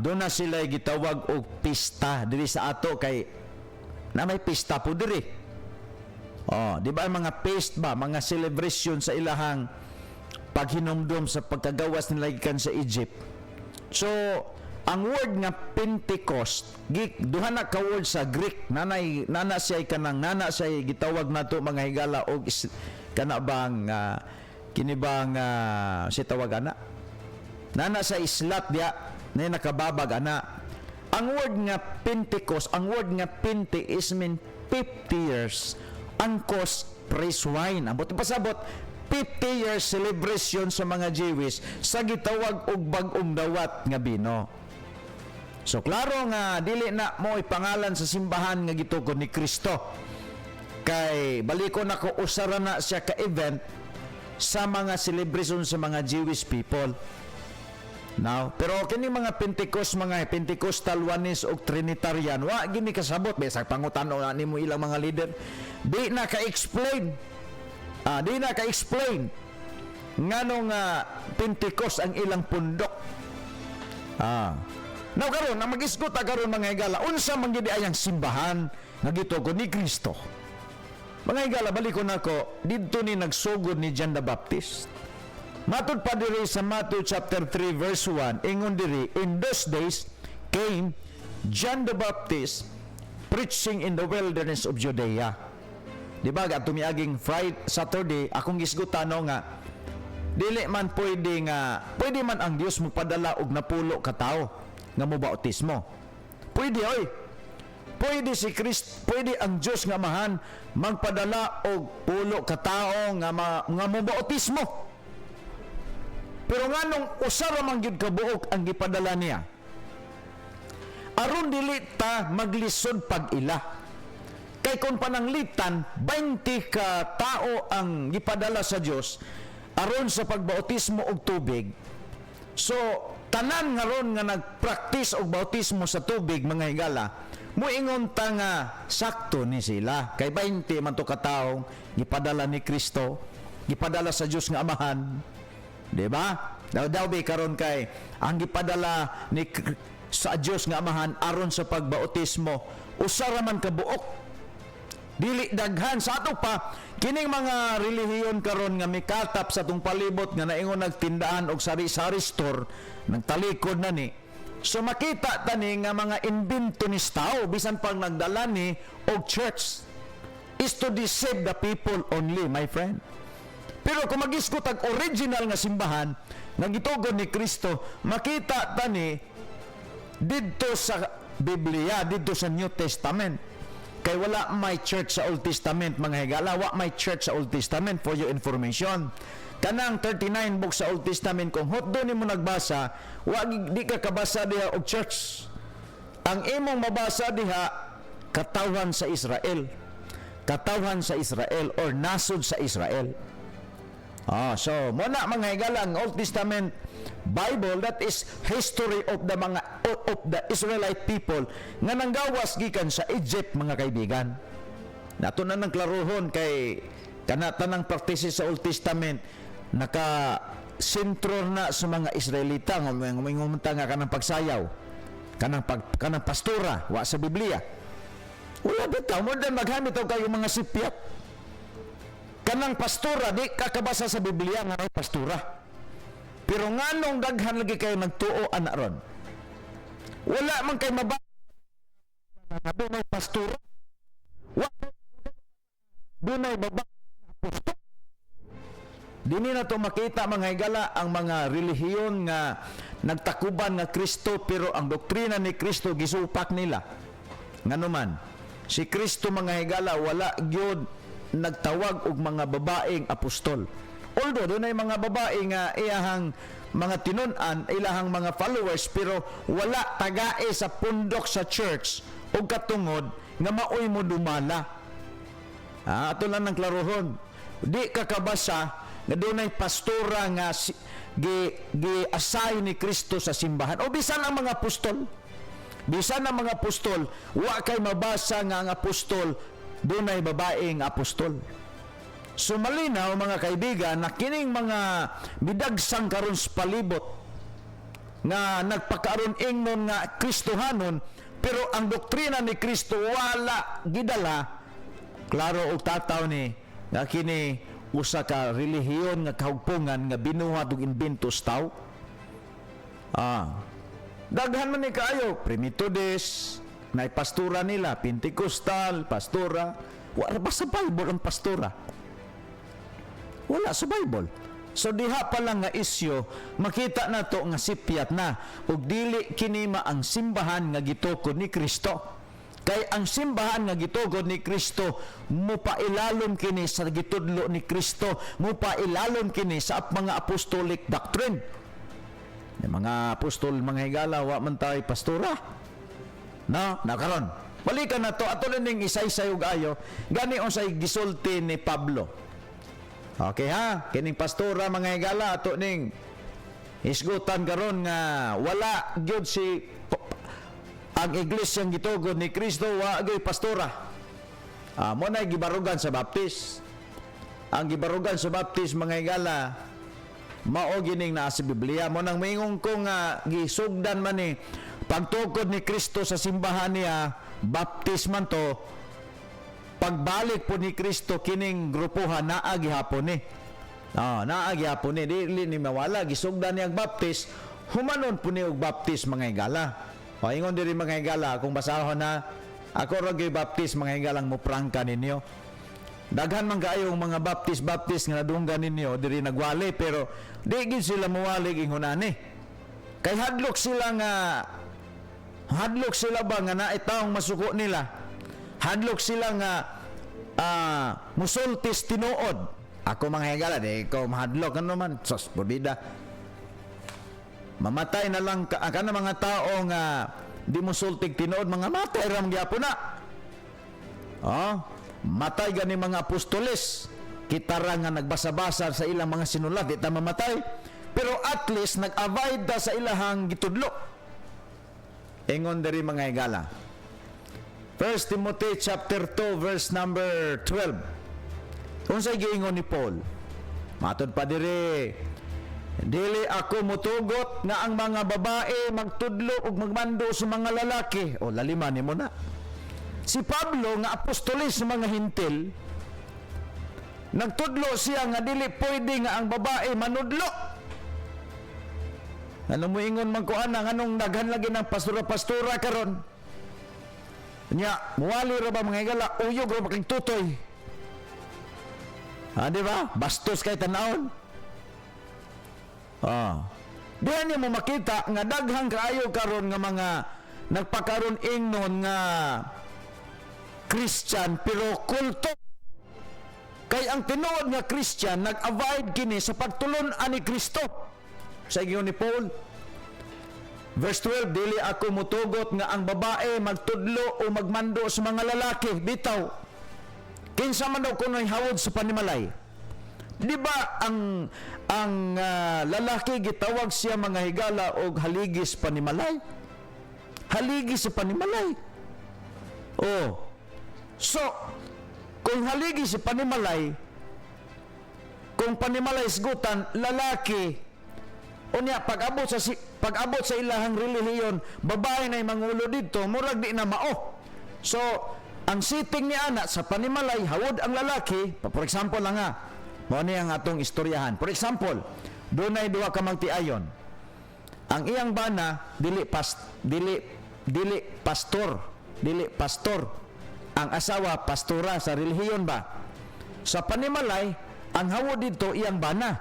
doon na sila gitawag og pista diri sa ato kay na may pista po diri. Di ba mga feast ba, mga celebration sa ilahang paghinumdum sa pagkagawas nila gikan sa Egypt. So, ang word nga Pentecost, duha na ka word sa Greek, nana siya kanang nana siya gitawag nato mga higala og kana bang kinibang si tawag ana. Nana sa islat dia na nakababag ana. Ang word nga Pentecost, ang word nga Pente is mean 50 years. Angkos praise wine. Ambot pasabot 50 years celebration sa mga Jewish sa gitawag og bag-ong dawat nga bino. So klaro nga dili na mo ipangalan sa simbahan nga gitugon ni Kristo. Kay baliko na ko usara na siya ka event sa mga celebration sa mga Jewish people. Now, pero kini mga mga Pentecostal Oneness o Trinitarian, wa gini kasabot besag pangutano na nimo ilang mga leader. Di na ka-explain nganong Pentecost ang ilang pundok. Now karon ang mag-isgot karon mga higala, unsa man gid ayang simbahan nga gitugon ni Kristo. Mga higala, balikon nako didto ni nagsugod ni John the Baptist. Matud pa diri sa Matthew chapter 3 verse 1, ingon diri, in those days came John the Baptist preaching in the wilderness of Judea. Di ba ga tumiaging Friday, Saturday, akong gisgutano nga dili man pwede man ang Dios magpadala og napulo ka tawo nga mobautismo. Pwede oy. Pwede si Kristo, pwede ang Dios nga Amahan magpadala og pulo ka tawo nga mobautismo. Pero nganong usara man gyud kabuok ang gipadala niya. Aron dili ta maglisod pag-ila. Kay kung pananglitan 20 ka tao ang gipadala sa Dios aron sa pagbautismo og tubig. So tanan nga ron nga nagpractice og bautismo sa tubig mga higala, muingon ta nga sakto ni sila. Kay 20 man to ka tawo gipadala ni Kristo, gipadala sa Dios nga Amahan. Diba? Daw karon kay ang gipadala ni sa Dios nga Amahan aron sa pagbautismo usara man kabuok, dili daghan sa ato pa kining mga relihiyon karon nga mikatap sa tong palibot nga naingon nagtindaan og sari-sari store nagtalikod na ni. So makita tani nga mga invento ni tao bisan pang nagdala ni og church is to deceive the people only, my friend. Pero kung mag-iskot ang original nga simbahan nga gitugon ni Kristo, makita tani didto sa Biblia, didto sa New Testament. Kay wala may church sa Old Testament mga higala, wa may church sa Old Testament for your information. Kanang 39 books sa Old Testament kung hotdo nimo nagbasa, wa di ka kabasa diha og church. Ang imong mabasa diha katawan sa Israel. katawhan sa Israel or nasod sa Israel. So muna mga higala, ang Old Testament Bible, that is history of the Israelite people nga nanggawas gikan sa Egypt, mga kaibigan. Nato na nang klarohon kay tanang praktise sa Old Testament naka sentro na sa mga Israelita nga mingumunta nga kanang pagsayaw, kanang pastora wa sa Biblia. Wala bitaw mo dan maghamit og kayo mga sipyat. Kanang pastora di kakabasa sa Biblia nga may pastora. Pero nganong daghan lagi kayo nagtuo ana ron? Wala man kay mabasa nga dunay pastora. Dunay baba apostol. Dini na to makita mga higala ang mga relihiyon nga nagtakuban nga Kristo pero ang doktrina ni Kristo gisupak nila. Nganuman, si Kristo mga higala wala gyud nagtawag og mga babaeng apostol. Although dunay mga babae nga iyahang mga tinun-an, ilahang mga followers, pero wala tagae sa pundok sa church o katungod nga maoy mo dumala. Ato lang ng klarohon. Di kakabasa nga dunay pastora nga gi-assign ni Kristo sa simbahan. O bisan ang mga apostol. Bisan ang mga apostol, wa kay mabasa nga ang apostol dunay babaeng apostol. So malinaw mga kaibigan na kining mga bidagsang karon sa palibot nga nagpakaron ingnon nga Kristohanon pero ang doktrina ni Kristo wala gidala. Klaro og tataw ni nga kini usa ka relihiyon nga kahugpungan nga binuhat og inventos taw. Daghan man ni kaayo Primitodes, na pastora nila, Pentecostal, pastora. Wala ba sa Bible ang pastora? Wala sa Bible. So diha pa lang nga isyo, makita na to nga sipyat na ug dili kinima ang simbahan nga gitukod ni Kristo. Kay ang simbahan nga gitukod ni Kristo mupailalom kini sa gitudlo ni Kristo, mupailalom kini sa mga apostolic doctrine. Yung mga apostol, mga higala, wa man tayo pastora. No, nakaron. Balikan na to ato ning isay-say ug ayo gani unsay gisulti ni Pablo. Okay ha, kining pastora mga higala ato ning isgutan karon nga wala gyud si ang iglesyang gitugod ni Kristo wa gyud pastora. Mo na gibarugan sa baptis. Ang gibarugan sa baptis mga higala mao gining naa sa Biblia. Mo nang mingon ko nga gisugdan man ni pagtukod ni Kristo sa simbahan niya, baptisman to, pagbalik po ni Kristo kining grupuhan naa gihapon ni. Naa gihapon ni, dili ni mawala gisugdan niya baptis, humanon po ni og baptis mga higala. Ingon diri mga higala kung basahon na ako ra gyud baptis mga higalang mo prangka ninyo. Daghan man kaayong mga baptis nga nadunggan ninyo diri nagwali pero di gid sila muwali ingon ani. Kay hadlok sila ba nga naitaong masuko nila? Hadlok sila nga musultis tinuod. Ako mga higala, di ko mahadlok. Ano man? Sos, burbida. Mamatay na lang ka na mga tao nga di musultig tinuod. Mga matay ram gyapon na. Matay gani mga apostoles. Kita ra nga nagbasa-basa sa ilang mga sinulat. Di ta mamatay. Pero at least nag-avoid sa ilahang gitudlo. Ingon diri mga higala. 1 Timothy chapter 2 verse number 12. Unsay giingon ni Paul? Matod pa diri, dili ako mutugot nga ang mga babae magtudlo ug magmando sa mga lalaki. O laliman nimo na. Si Pablo nga apostolis sa mga hintil, nagtudlo siya nga dili pwede nga ang babae manudlo. Ano mo ingon man ko ana nganong daghan lagi ng pastora karon? Nya, muwali ra ba mga higala uyog ra making tutoy. Di ba? Bastos kay tanawon. Diyan niyo mo makita nga daghang kaayo karon nga mga nagpakaron ingnon nga Christian pero kulto. Kay ang tinuod nga Christian nag-avoid kini sa pagtulon-an ni Kristo. Sa ingon ni Paul, verse 12, dili ako mutugot nga ang babae magtudlo o magmando sa mga lalaki. Bitaw, Kinsa man daw kuno'y hawod sa panimalay. Di ba ang lalaki gitawag siya mga higala og haligis panimalay? Haligis sa panimalay. Oh. So, kung haligis sa panimalay, kung panimalay isgutan, lalaki, unya pag-abot sa ilahang relihiyon, babae na mangulo dito, murag di na mao. So, ang sitting ni anak sa panimalay, hawod ang lalaki, for example lang nga, mao ni ang atong istoryahan. For example, doon ay duha ka magtiayon. Ang iyang bana, dili pastor. Ang asawa, pastora sa relihiyon ba? Sa panimalay, ang hawod dito, iyang bana.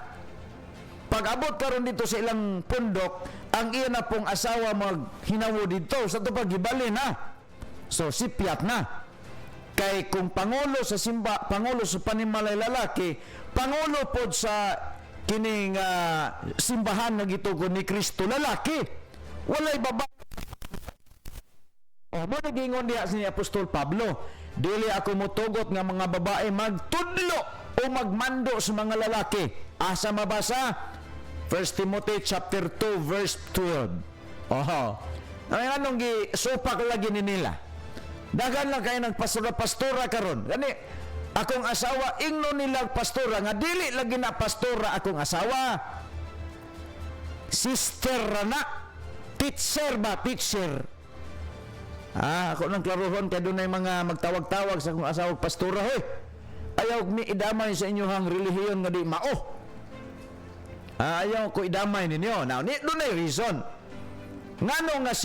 Pag-abot karon dito sa ilang pundok, ang iya na pong asawa maghinawo dito, sa ito pag-ibali na. So, sipyat na. Kay kung pangulo sa pangulo sa panimalay lalaki, pangulo pod sa kining simbahan nga gitugon ni Kristo lalaki. Walay babae. O mo nagingon diha si Apostol Pablo, dili ako motugot nga mga babae magtudlo o magmando sa mga lalaki. Asa mabasa? 1 Timothy chapter 2 verse 12. Oho. Anong gisupak lagi ni nila? Dagan lang kayo nagpastora karon. Gani, akong asawa, ingno nilang pastora, nga dili lagi na pastora akong asawa. Sister na. Teacher ba? Teacher. Ako nang klarohon, kaya doon ay mga magtawag-tawag sa akong asawang pastora. Hoy, ayaw mi idamay sa inyohang relihiyon nga di mao. Ayaw ko idamay ninyo. Now, doon ay reason. Ngano nga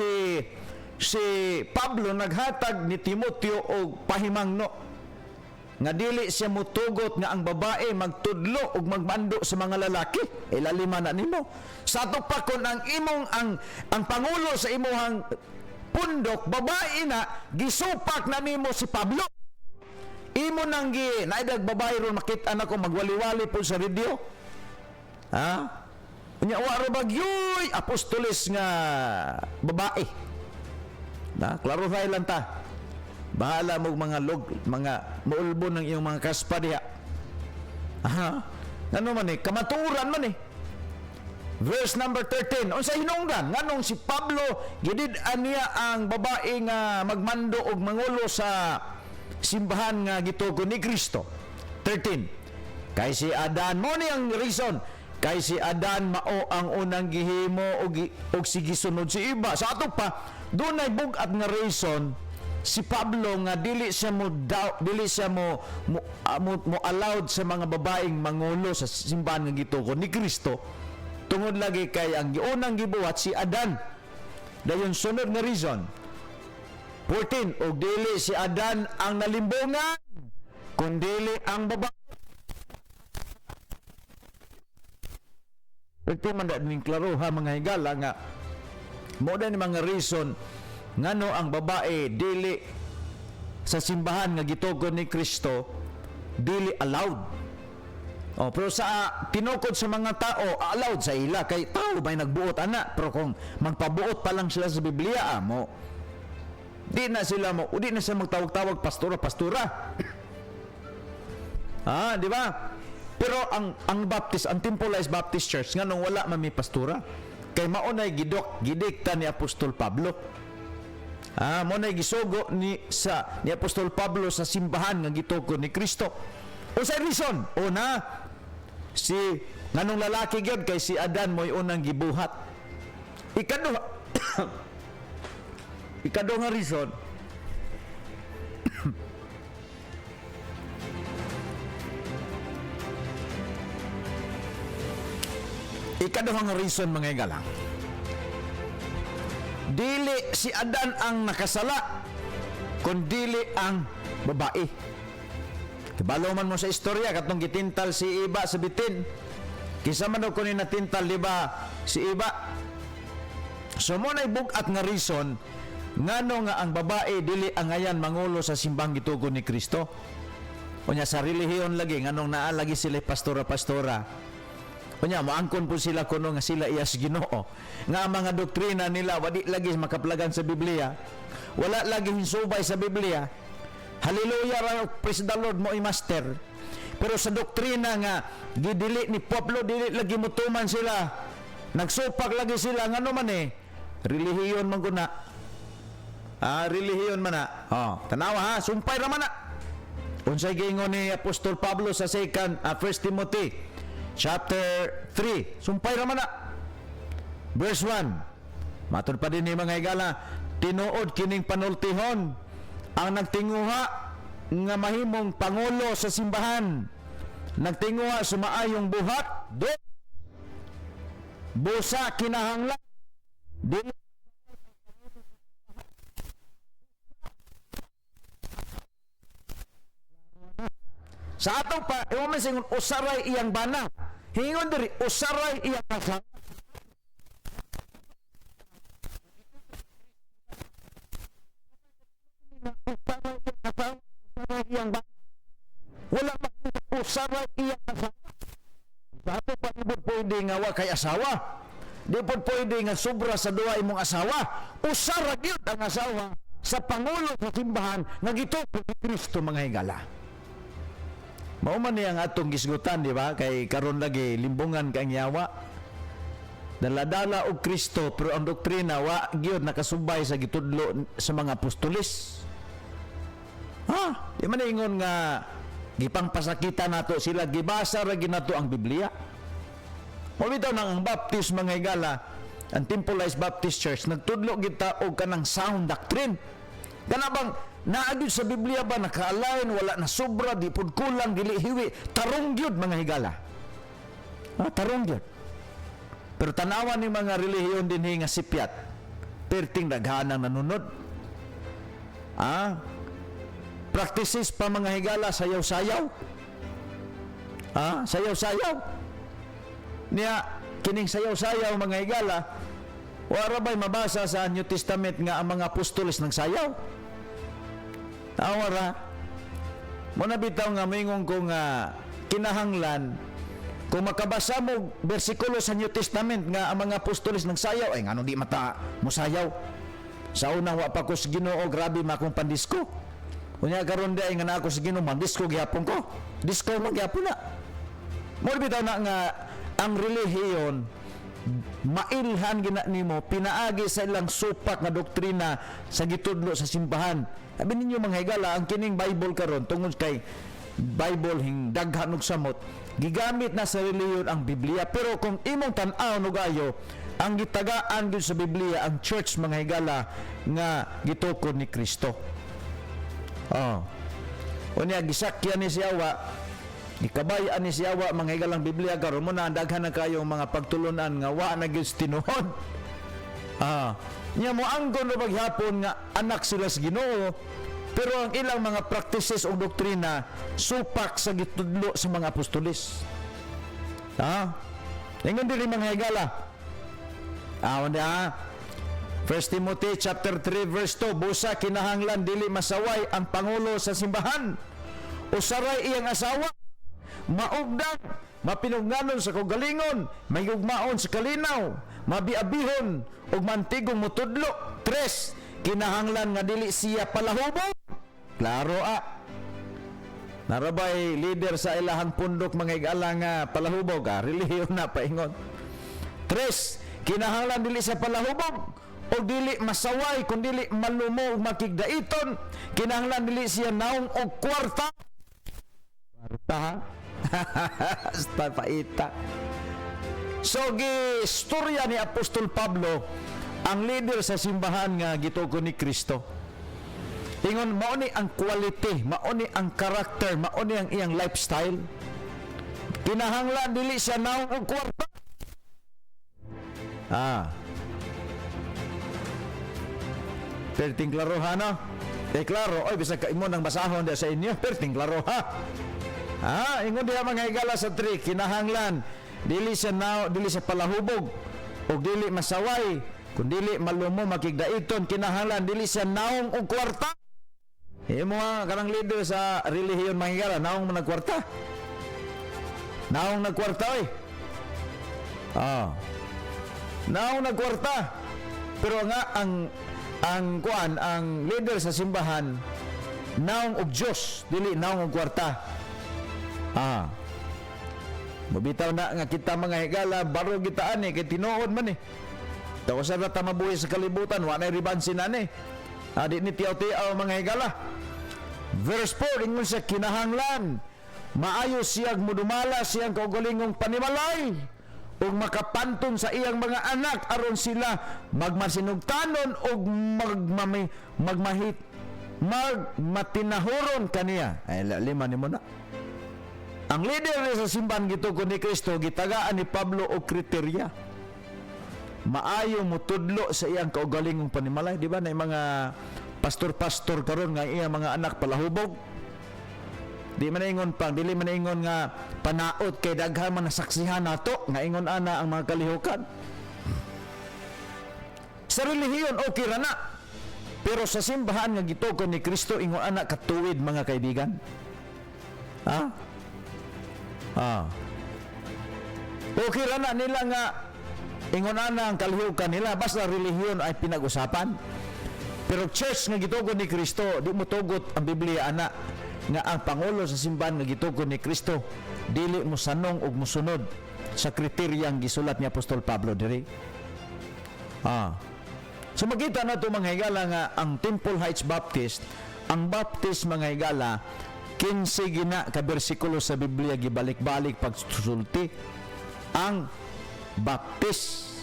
si Pablo naghatag ni Timoteo og pahimangno nga dili siya mutugot nga ang babae magtudlo og magmando sa mga lalaki. Ilalima na nimo. Sa ato pa kon ang pangulo sa imuhang pundok babae na, gisupak na nimo si Pablo. Imo nang naidag babae ron makita na ko magwali-wali po sa radio. Unya waro bagyoy apostoles nga babae. Klaro lang ta. Bahala mo mga maulbo ng iyong mga kaspa diha. Ano man kamaturan man Verse number 13. Unsa hinungdan? Nganong si Pablo gidid-an niya ang babae nga magmando og mangulo sa simbahan nga gitugon ni Kristo. 13. Kay si Adan mo ni ang reason. Kay si Adan mao ang unang gihimo og sige sunod si iba. Sa ato pa dunay bugat nga reason si Pablo nga dili siya mo allowed sa mga babaeng mangulo sa simbahan nga gitugon ni Kristo. Tungod lagi kay ang giunang gibuhat si Adan. Dayon sunod nga reason. 14. Og dili si Adan ang nalimbungan, kundi ang babae. Ito man din klaro ha mga higala nga mo ni mga reason ngano ang babae dili sa simbahan nga gitugon ni Kristo dili allowed. Pero sa tinukod sa mga tao, allowed sa ila. Kay tao may nagbuot ana. Pero kung magpabuot pa lang sila sa Biblia, di na sila magtawag-tawag pastora. Di ba? Pero ang Baptist, ang Temple Baptist Church, nga nung wala man may pastora, kay maunay gidikta ni Apostol Pablo. Maunay gisugo ni Apostol Pablo sa simbahan nga gitugon ni Kristo. O sa reason, una, si nganong lalaki gyud kay si Adan mo'y unang gibuhat. Ikaduha nga reason, mga igalang, dili si Adan ang nakasala kundi ang babae. Kibalo man mo sa istorya katong gitintal si Iba sa bitin. Kisa man daw kunin natintal di ba si Iba. So mo na bugat nga reason ngano nga ang babae dili ang ayan mangulo sa simbang gitugon ni Kristo. Unya sa relihiyon lagi nganong naa lagi sila pastora. Unya moangkon po sila kuno nga sila iyas Ginoo. Nga ang mga doktrina nila wadi lagi makaplagan sa Biblia. Wala lagi hinsubay sa Biblia. Hallelujah ra praise the Lord mo i-master. Pero sa doktrina nga gidili ni Pablo dili lagi mutuman sila. Nagsupak lagi sila ngano man relihiyon man guna. Relihiyon man na. Tanawa ha, sumpay ra man na. Unsay giingon ni Apostol Pablo sa 1 Timothy chapter 3, sumpay ra man na. Verse 1. Matod pa din ni mga higala, tinuod kining panultihon ang nagtinguha nga mahimong pangulo sa simbahan. Nagtinguha sa maayong buhat, busa kinahanglan. Sa atong pa, iwan man singon, usaray iyang bana. Hingon diri, usaray iyang asawa. Usaray iyang bana. Wala makita, usaray iyang asawa. Sa atong pa, di po pwede nga wa kay asawa. Di po pwede nga sobra sa duwa imong asawa. Usaray yun ang asawa sa Pangulo sa simbahan nga gitutok ni Kristo mga higala. Mauman niya ang atong gisgutan, di ba? Kay karon lagi limbungan kang yawa. Daladala og Kristo pero ang doktrina wa gyud nakasubay sa gitudlo sa mga apostoles. Di man ingon nga gipangpasakita nato sila gibasa ra ginato ang Biblia. Mo bitaw nang ang Baptist mga higala, ang Temple Baptist Church nagtudlo kita og kanang sound doctrine. Kana bang naagid sa Biblia ba naka-align, wala na sobra, di pud kulang, dili hiwi, tarong gyud mga higala. Tarong gyud. Pero tanawan ni mga relihiyon dinhi nga sipyat, perting daghanang nanunod. Practices pa mga higala, sayaw-sayaw. Sayaw-sayaw. Niya, kining sayaw-sayaw mga higala, wala ba'y mabasa sa New Testament nga ang mga apostoles nagsayaw? Awara, muna bitaw nga mingon ko nga kinahanglan, kung makabasa mo bersikulo sa New Testament nga ang mga apostoles nagsayaw, ay ngano di mata musayaw. Sa unang wa pa ko sa Ginoo, grabe makong pandisko. Unya karon di ay nga na ako sa Ginoo, mandisko gyapon ko. Disko man gyapon na. Mo bitaw na nga ang relihiyon mailhan gina nimo pinaagi sa ilang supak nga doktrina sa gitudlo sa simbahan. Sabi ninyo mga higala, ang kining Bible karon tungod kay Bible hing daghan og samot, gigamit na sa relihiyon ang Biblia. Pero kung imong tan-aw no gayo, ang gitagaan gyud sa Biblia ang church mga higala nga gitukod ni Kristo. Unya gisakyan ni siyawa, gikabayan ni siyawa mga higalang Biblia karon mo na daghan na kayo mga pagtulunan nga wa na gyud tinuod. Nya mo anggon na maghapon nga anak sila sa Ginoo, pero ang ilang mga practices o doktrina supak sa gitudlo sa mga apostoles. Ingon dili mga higala. 1 Timothy chapter 3 verse 2, busa kinahanglan dili masaway ang pangulo sa simbahan. Usaray iyang asawa, maugdang, mapinugnanon sa kagalingon, mayugmaon sa kalinaw, mabiabihon ug mantigong mutudlo. 3, kinahanglan nga dili siya palahubog. Klaro narabay leader sa ilahang pundok mga higala nga palahubog, relihiyon na paingon. 3, kinahanglan dili siya palahubog o dili masaway kun dili malumo ug makigdaiton. Kinahanglan dili siya naong og kwarta. Hasta paita. So istorya ni Apostol Pablo ang leader sa simbahan nga gitukod ni Kristo. Ingon mao ni ang quality, mao ni ang character, mao ni ang iyang lifestyle. Kinahanglan dili siya naong og kwarta. Perting klaro ha, no? Klaro, oy bisag kaimo nang basahon sa inyo, perting klaro ha. Ingon diha mga higala sa 3, kinahanglan dili siya palahubog o dili masaway, kun dili malumo makigdaiton. Kinahanglan dili siya naong og kwarta. Imo nga kanang leader sa relihiyon mga higala, naong nagkwarta. Naong nagkwarta oy. Naong nagkwarta. Pero nga ang leader sa simbahan naong og Diyos, dili naong og kwarta. Mabitaw na nga kita mga higala, baro kita ani, kay tinuod man Tawa sa rata mabuhi sa kalibutan, wa na ribansin ani. Di ni tiyaw-tiyaw mga higala. Verse 4, ingon sa kinahanglan, maayo siyang mudumala siyang kaugalingong panimalay, ug makapanton sa iyang mga anak aron sila magmasinugtanon ug magmatinahuron kaniya. Ay lima ni mo na. Ang leader sa simbahan gitukod ni Kristo gitagaan ni Pablo og kriteria. Maayo mo tudlo sa iyang kaugalingong panimalay, di ba? Na mga pastor-pastor karon nga iyang mga anak palahubog. Di man ingon pang, dili man ingon nga panaot kay daghan man nasaksihan nato nga ingon ana ang mga kalihukan. Sa relihiyon okay ra na. Pero sa simbahan nga gitukod ni Kristo ingon ana katuwid mga kaibigan. Okay ra na nila nga ingon ana ang kalihukan nila basta relihiyon ay pinag-usapan. Pero church nga gitukod ni Kristo, di mo tugot ang Biblia ana nga ang pangulo sa simbahan nga gitukod ni Kristo dili mo sanong ug mosunod sa kriteryang gisulat ni Apostol Pablo diri. So makita na ito mga higala nga ang Temple Heights Baptist, ang Baptist mga higala 15 gina ka bersikulo sa Biblia gibalik-balik pagsulti ang Baptist.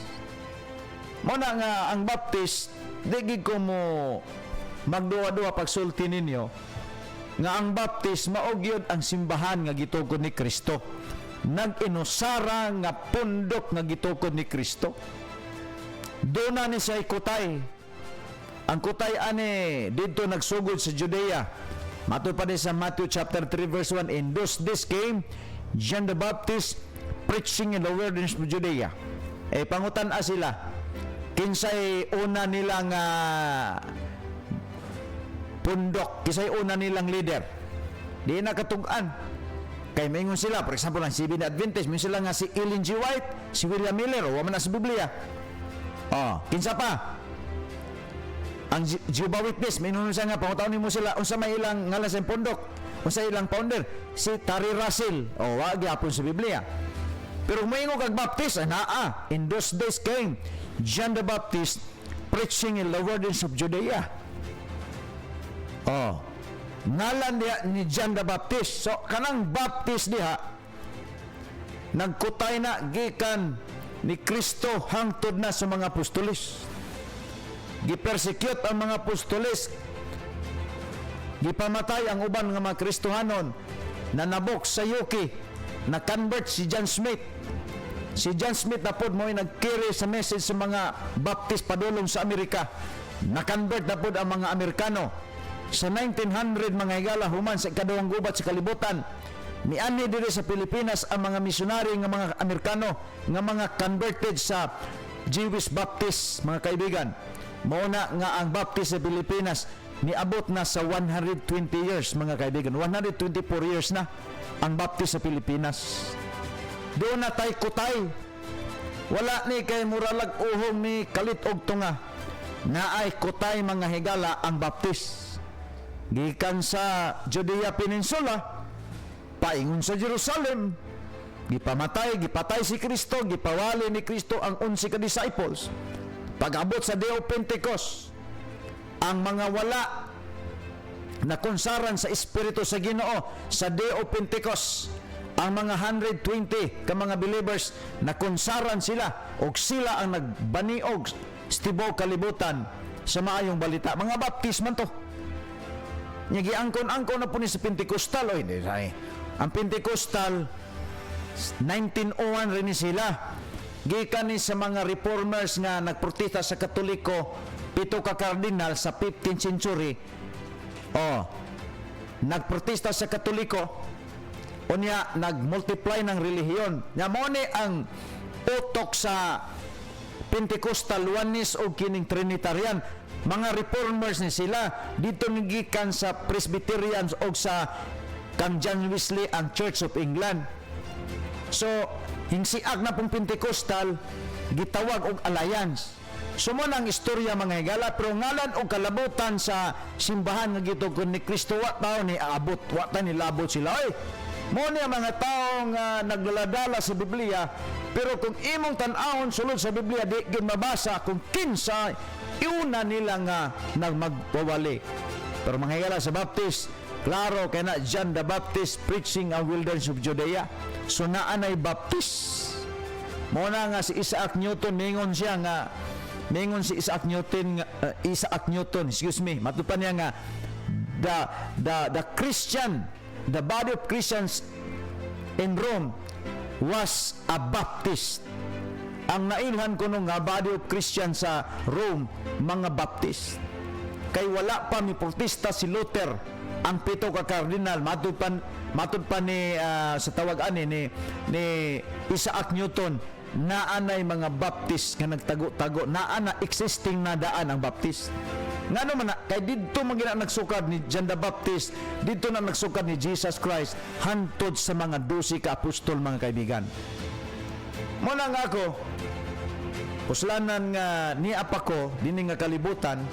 Muna nga ang Baptist di ko mo magduwa-duwa pagsulti ninyo nga ang Baptist maog yun ang simbahan nga gitukod ni Kristo. Nag-inusara nga pundok nga gitukod ni Kristo. Doon na ni sa kutay. Ang kutay ani dito nagsugod sa Judea. Matod pa din sa Matthew chapter 3 verse 1, in those days came John the Baptist preaching in the wilderness of Judea. Pangutan-a sila. Kinsay una nilang pundok, kisay una nilang leader. Di na katugan. Kay maingon sila, for example, ang Seventh Adventist, may sila nga si Ellen G. White, si William Miller, o waman na sa Biblia. Kinsa pa? Ang Jehovah Witness, may nunod siya nga, pangutawin mo sila, unsa may ilang ngalan sa pundok, unsa ilang founder, si Terry Russell, wag yapon sa Biblia. Pero maingon kag Baptist, in those days came John the Baptist preaching in the wilderness of Judea. Ngalan diha ni John the Baptist. So kanang Baptist diha nagkutay na gikan ni Kristo hangtod na sa mga apostoles. Gipersecute ang mga apostoles. Gipamatay ang uban nga mga Kristohanon. Nanabok sa yuki. Na-convert si John Smith. Si John Smith na po mo nag-carry sa message sa mga Baptist padulong sa Amerika. Na-convert na po ang mga Amerikano. Sa 1900 mga higala human sa ikadawang gubat sa kalibutan, niani diri sa Pilipinas ang mga misyonary nga mga Amerikano nga mga converted sa Jewish Baptist mga kaibigan. Mauna nga ang Baptist sa Pilipinas niabot na sa 120 years mga kaibigan. 124 years na ang Baptist sa Pilipinas. Doon na tay kutay. Wala ni kay muralag uhong ni kalit og tunga. Nga ay kutay mga higala ang Baptist. Gikan sa Judea Peninsula, paingon sa Jerusalem, gipatay si Kristo, gipawali ni Kristo ang 11 ka disciples. Pag-abot sa Day of Pentecost, ang mga wala na konsaran sa Espiritu sa Ginoo sa Day of Pentecost, ang mga 120 ka mga believers na konsaran sila o sila ang nagbaniog stibo kalibutan sa maayong balita. Mga Baptist man to. Giangkon-angkon na po ni sa Pentecostal. Ang Pentecostal 1901 rin sila. Gikan ni sa mga reformers nga nagprotesta sa Katoliko, 7 ka kardinal sa 15th century. Nagprotesta sa Katoliko, unya nagmultiply ng relihiyon. Nga mo ni ang utok sa Pentecostal, oneness o kining Trinitarian. Mga reformers ni sila dito nigikan sa Presbyterians o sa kang John Wesley ang Church of England. So hingsiag na pong Pentecostal gitawag og alliance. Sumo ang istorya mga higala, pero ngalan o kalabutan sa simbahan nga gitugon ni Kristo, wa tao ni aabot, wa ta ni labot sila. Oy, mo ni ang mga taong naglaladala sa Biblia, pero kung imong tan-awon sulod sa Biblia, di gyud mabasa kung kinsa iuna nila nga nagmagpawali. Pero mga higala sa Baptist, klaro kay na John the Baptist preaching ang wilderness of Judea. So naanay Baptist. Mo na nga si Isaac Newton, mingon si Isaac Newton, excuse me, matupan niya nga the Christian, the body of Christians in Rome was a Baptist. Ang nailhan ko nung nga body of Christians sa Rome, mga Baptist. Kay wala pa mi protesta si Luther, ang pito ka kardinal, matudpan ni sa tawag ani ni Isaac Newton, naanay mga Baptist nga nagtago-tago, naana existing na daan ang Baptist. Ngano man kay didto man gina nagsukad ni John the Baptist, didto na nagsukad ni Jesus Christ hantod sa mga 12 ka apostol, mga kaibigan. Muna nga ako, puslanan nga ni apa ko dinhi nga kalibutan,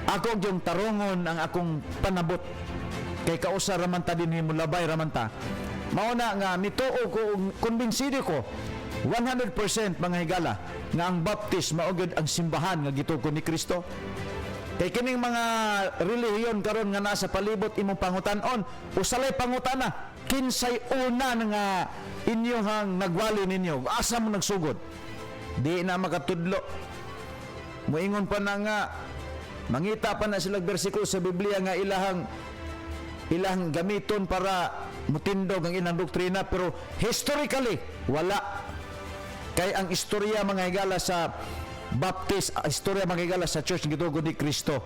ako yung tarungon ang akong panabot kay kausa raman ta dinhi mulabay raman ta. Mauna nga mituo ko, kumbinsido ko 100% mga higala nga ang Baptist maugod ang simbahan nga gitugon ni Kristo. Kay kining mga relihiyon karon nga nasa palibot imong pangutan-on, usalay pangutana, kinsay una nga inyohang nagwali ninyo, asa mo nagsugod? Di na makatudlo. Muingon pa na nga, mangita pa na silang bersikulo sa Biblia nga ilang gamiton para mutindog ang ilang doktrina, pero historically wala. Kay ang istorya mga higala sa Baptist, istorya mga higala sa church gitugon ni Kristo,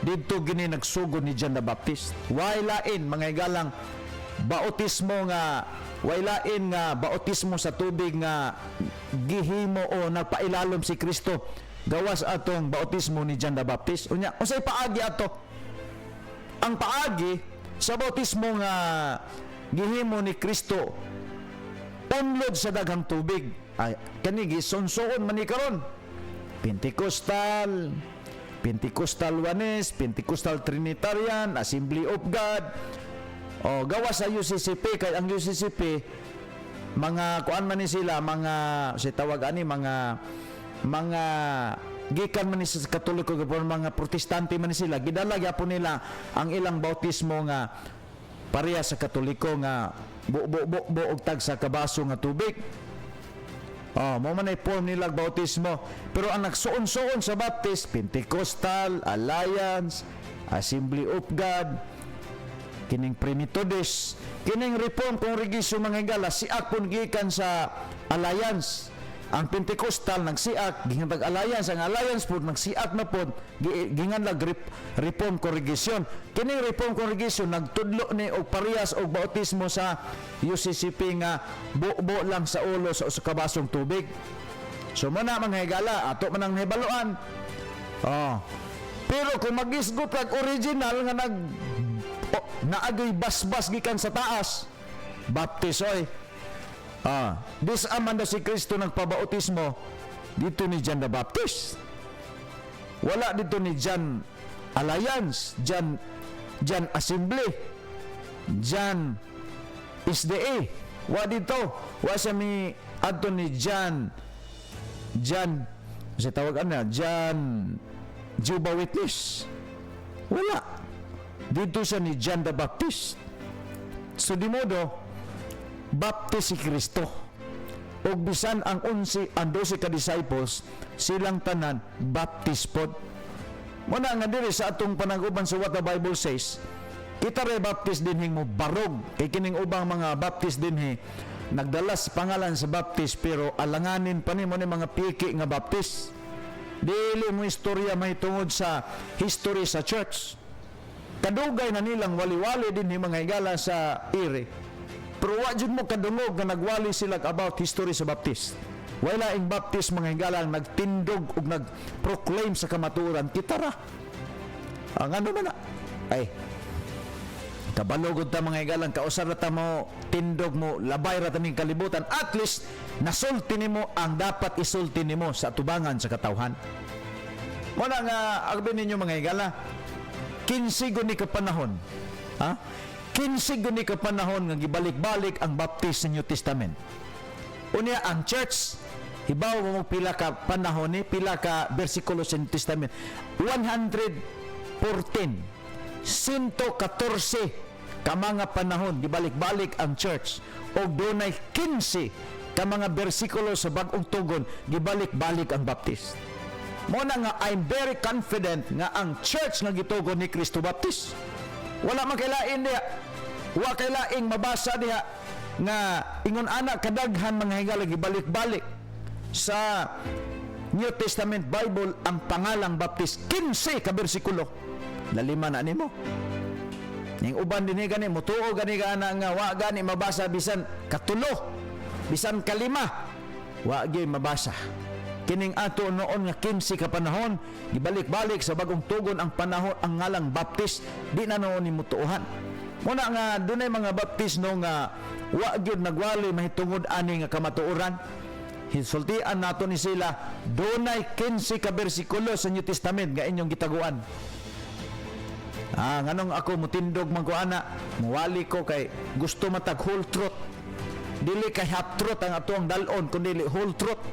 dito gini nagsugod ni John the Baptist. Wailain mga higalang bautismo nga, wailain nga bautismo sa tubig nga gihimo o nagpailalom si Kristo gawas atong bautismo ni John the Baptist. Unya, unsay paagi ato? Ang paagi sa bautismo nga gihimo ni Kristo unlod sa daghang tubig, ay kani gisonsoon man ni karon. Pentecostal Oneness, Pentecostal Trinitarian, Assembly of God, o gawas sa UCCP. Kay ang UCCP mga kuan man ni sila, mga si tawag ani mga gikan man ni sa Katoliko, mga Protestante man ni sila, gidala gyapon nila ang ilang bautismo nga pareha sa Katoliko nga bu og tag sa kabaso nga tubig. Mo man ay form nila bautismo. Pero ang nagsuon-suon sa Baptist, Pentecostal, Alliance, Assembly of God, kining Pre-Methodist, kining Reform Congregation mga higala, siak pun gikan sa Alliance. Ang Pentecostal nagsiak gihantag Alliance, ang Alliance pud nagsiak na pud ginganlag Reform Congregation. Kini Reform Congregation nagtudlo ni og parehas og bautismo sa UCCP nga buo lang sa ulo sa kabasong tubig. So muna mga higala, ato man ang hibaluan. Pero kung magisgot kag original nga naagoy basbas gikan sa taas, Baptist oy. This amanda si Kristo nagpabautismo dito ni John the Baptist. Wala dito ni John Alliance, John Assembly, John SDA. Wa dito. Wa sa mi adto ni John sa tawag na John Jehovah's Witness. Wala. Dito siya ni John the Baptist. So di modo Baptist si Kristo. O bisan ang 12 ka disciples, silang tanan Baptist pod. Muna nga diri sa atong panag-uban sa what the Bible says, kita ray Baptist dinhi mo barog. Kay kining ubang mga Baptist dinhi nagdalas pangalan sa Baptist, pero alanganin pa ni mo ni mga piki nga Baptist. Dili mo istorya may tungod sa history sa church. Kadugay na nilang wali-wali dinhi mga higala sa ire. Pero wa jud mo kadungog nga nagwali sila about history sa Baptist. Wala ing Baptist mga higala nagtindog ug nagproclaim sa kamatuoran. Kita ra. Ang ano man na? Ay, Kabalogod ta mga higalang, kausar na ta mo, tindog mo, labay ra taming kalibutan. At least, nasulti nimo ang dapat isulti nimo sa tubangan sa katawhan. Muna nga, agbin ninyo mga higala, 15 guni ka panahon, ha? 15 guni ka panahon nga gibalik-balik ang baptist sa New Testament. Unya, ang church, hibaw mo pila ka panahon ni, pila ka bersikulo sa New Testament. 114 ka mga panahon gibalik-balik ang church o dunay 15 ka mga bersikulo sa bagong tugon gibalik-balik ang Baptist. Muna nga, I'm very confident nga ang church nga gitugon ni Cristo Baptist, wala man kailain diha, wala kailaing mabasa diha nga ingon anak kadaghan mga higala gibalik-balik sa New Testament Bible ang pangalang Baptist. 15 ka bersikulo. Lalima na nimo. Yung uban din gani mutuo gani gana nga wa gani mabasa bisan katulo, bisan kalima, wa gyud mabasa. Kining ato noon nga 15 ka panahon gibalik-balik sa bagong tugon ang panahon ang ngalang Baptist, di na noon ni mutuohan. Muna nga dunay mga Baptist no nga wa gyud nagwali mahitungod ani nga kamatuoran. Hinsultian nato ni sila dunay 15 ka bersikulo sa New Testament nga inyong gitaguan. Nganong ako mutindog man ko ana, muwali ko kay gusto matag whole truth. Dili kay half truth ang atuang dalon, kundi whole truth.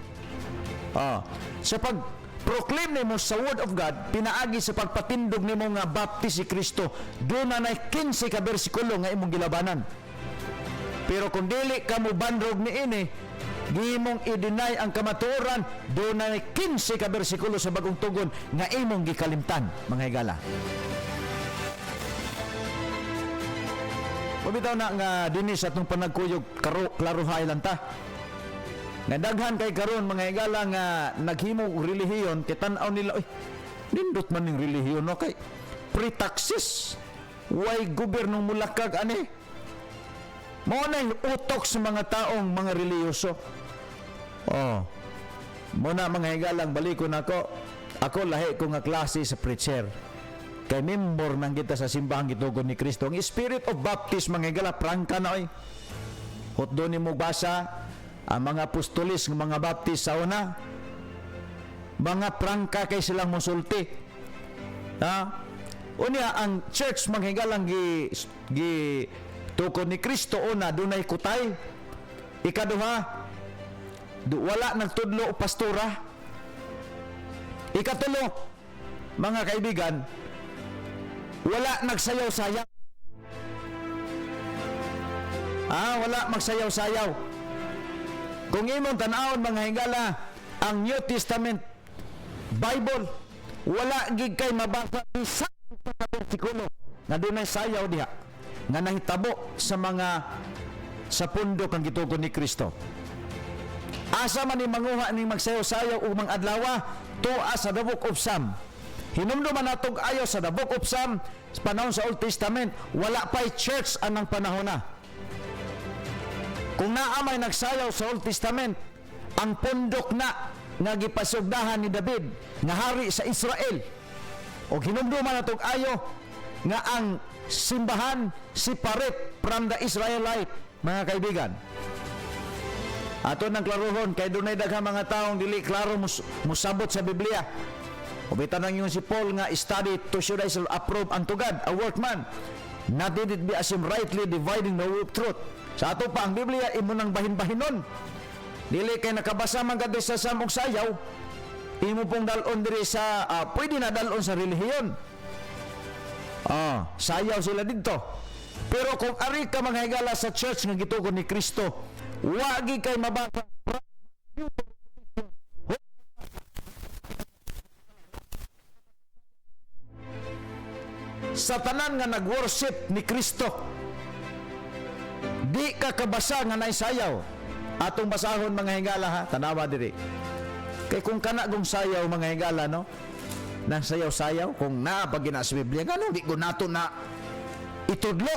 Sa pag-proclaim nimo sa Word of God, pinaagi sa pagpatindog nimo nga baptist si Kristo, doon na 15 ka bersikulo nga imong gilabanan. Pero kung dili ka mo bandrog ni ini, gihimong i-deny ang kamatuoran, doon na 15 ka bersikulo sa bagong tugon nga imong gikalimtan, mga higala. Pabitaw na nga dinis atong panagkuyog klaruhay lang ta. Nga daghan kay karon mga higala nga naghimo og relihiyon, kitan-aw nila, nindot man ning relihiyon no kay pre-taxes. Way gobernong mulakag ani. Mao na utok sa mga taong mga relihiyoso. Muna mga higalang balikon ako. Ako lahi ko nga klase sa preacher. Kay member nang kita sa simbahang gitugon ni Kristo. Ang spirit of baptism mga higala prangka na oy. Hotdo ni mo basa ang mga apostolis ng mga baptist sa una. Mga prangka kay silang musulti. Unya ang church mga higalang gi tukod ni Kristo una dunay kutay. Ikaduha, wala nagtudlo o pastora. Ikatulo, mga kaibigan, wala nagsayaw-sayaw. Wala magsayaw-sayaw. Kung imong tan-awon mga higala, ang New Testament Bible, wala gid kay mabasa isa ka bersikulo nga dunay sayaw diha nga nahitabo sa pundok ang gitugon ni Kristo. Asa man ni manguha ning magsayaw-sayaw ug mangadlawa tuwa sa the book of Psalm. Hinumdo man natog ayo sa the book of Psalm sa panahon sa Old Testament, wala pa'y church anang panahon na. Kung naamay nagsayaw sa Old Testament, ang pundok na nga gipasugdahan ni David nga hari sa Israel. O hinumdo man natog ayo nga ang simbahan separate from the Israelite, mga kaibigan. Ato nang klarohon kay dunay daghang mga taong dili klaro musabot sa Biblia. Ubitan lang yung si Paul nga study to show thyself approved unto God, a workman not did it be as him rightly dividing the word of truth. Sa ato pa ang Biblia imo nang bahin-bahinon. Dili kay nakabasa man gad sa samog sayaw, imo pong dalon diri sa pwede na dalon sa relihiyon. Sayaw sila dito. Pero kung ari ka mga higala sa church nga gitugon ni Kristo, wagi kay mabasa sa tanan nga nag-worship ni Kristo. Di ka kabasa nga naisayaw. Atong basahon mga higala ha, tanawa diri. Kay kung kana gong sayaw mga higala no, nang sayaw-sayaw kung naapag gina sa Biblia, gano di ko nato na itudlo.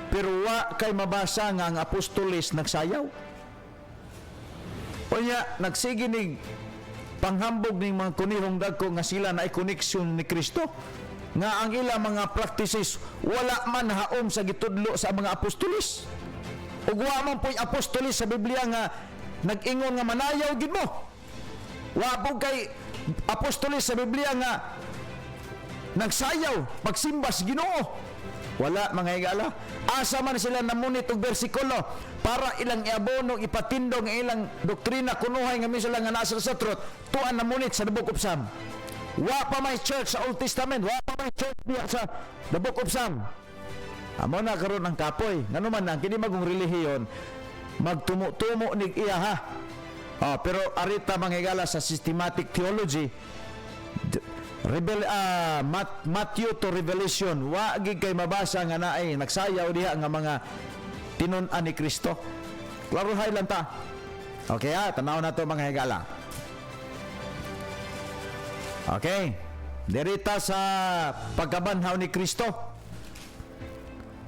Pero wa kay mabasa nga ang apostolis nagsayaw. Unya nagsige ning panghambog ning mga kunihong dagko nga sila na ay koneksyon ni Kristo. nga ang ilang mga practices wala man haom sa gitudlo sa mga apostolis. Ug wa man po'y apostolis sa Biblia nga nag-ingon nga manayaw gid mo. Wa po kay apostolis sa Biblia nga nagsayaw pagsimba sa Ginoo. Wala, mga higala. Asa man sila namunit og bersikulo para ilang iabono ipatindog ang ilang doktrina kunuhay nga misala nga nasa sa trot tuan namunit sa the Book of Psalm. Wa pa may church sa Old Testament, wa pa may church diya sa the Book of Psalm. Amo na karon ang kapoy. Ngano man ang kini magong relihiyon magtumo-tumo nig iya ha. Pero arita mga higala sa systematic theology Matthew to Revelation wa gid kay mabasa nga naay nagsayaw diha nga mga tinun-an ni Kristo. Klaro hay lang ta. Okay ha, tanaw na to mga higala. Okay. Derita sa pagkabanhaw ni Kristo.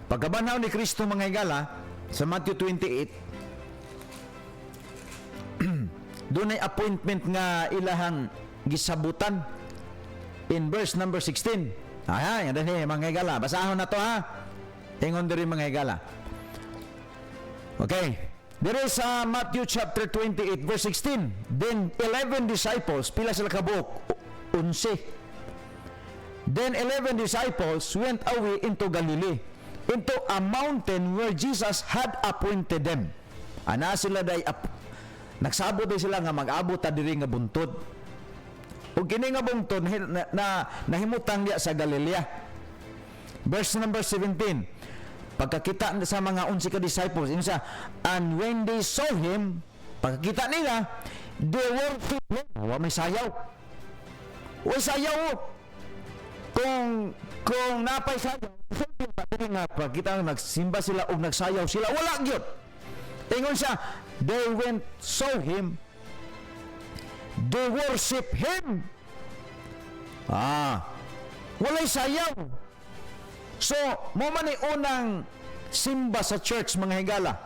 Pagkabanhaw ni Kristo mga higala sa Matthew 28 doon ay appointment nga ilahang gisabutan in verse number 16. Yan din mga higala. Basahon na to ha. Ingon din mga higala. Okay. There is Matthew chapter 28 verse 16. Then 11 disciples, pila sila kabuok? 11. Then 11 disciples went away into Galilee, into a mountain where Jesus had appointed them. Ana sila day nagsabot din sila nga mag-abot ta diri nga buntod. Ug kini nga buntod nahimutang diya sa Galilea. Verse number 17. Pagkakita sa mga 11 ka disciples, insa, and when they saw him, pagkakita nila, they worshiped him. May sayaw. Way sayaw. Kung napay sayaw, nga pagkita nagsimba sila o nagsayaw sila, wala gyud. Ingon siya, they went saw him, they worship him. Walay sayaw. So, mo man ni unang simba sa church mga higala.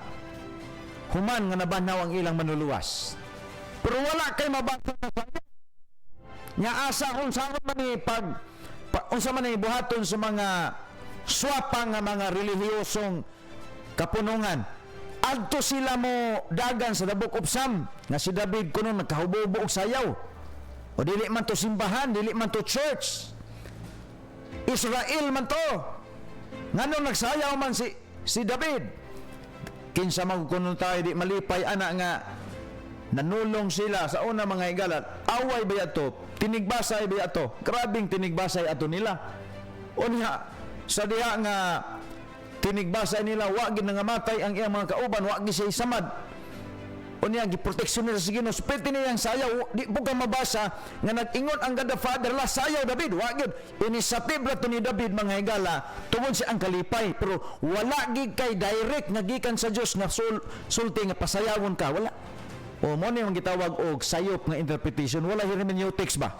Human nga nabanhaw ang ilang manluluwas. Pero wala kay mabasa na sayaw. Nya asa kung saan man ni unsa man ni buhaton sa mga swapang nga mga relihiyosong kapunungan. Adto sila mo dagan sa the Book of Psalm nga si David kuno nagkahubo-hubo og sayaw. O dili man to simbahan, dili man to church. Israel man to. Nganong nagsayaw man si David. Kinsa magkunon tayo di malipay ana nga nanulong sila sa una mga higala. Away ba yato? Tinigbasay ba yato? Grabing tinigbasay ato nila. Unya sa diha nga tinigbasay nila wa gid nangamatay ang iyang mga kauban, wa gid siya samad. Unya giproteksyon nila sa Ginoo. Pwede niyang sayaw, di po ka mabasa nga nag-ingon ang God the Father la sayaw David, wa gid. Initiative ra to ni David mga higala tungod siya ang kalipay, pero wala gid kay direct nga gikan sa Dios nga sulti nga pasayawon ka, wala. O mo ni ang gitawag og sayop nga interpretation, wala hermeneutics ba?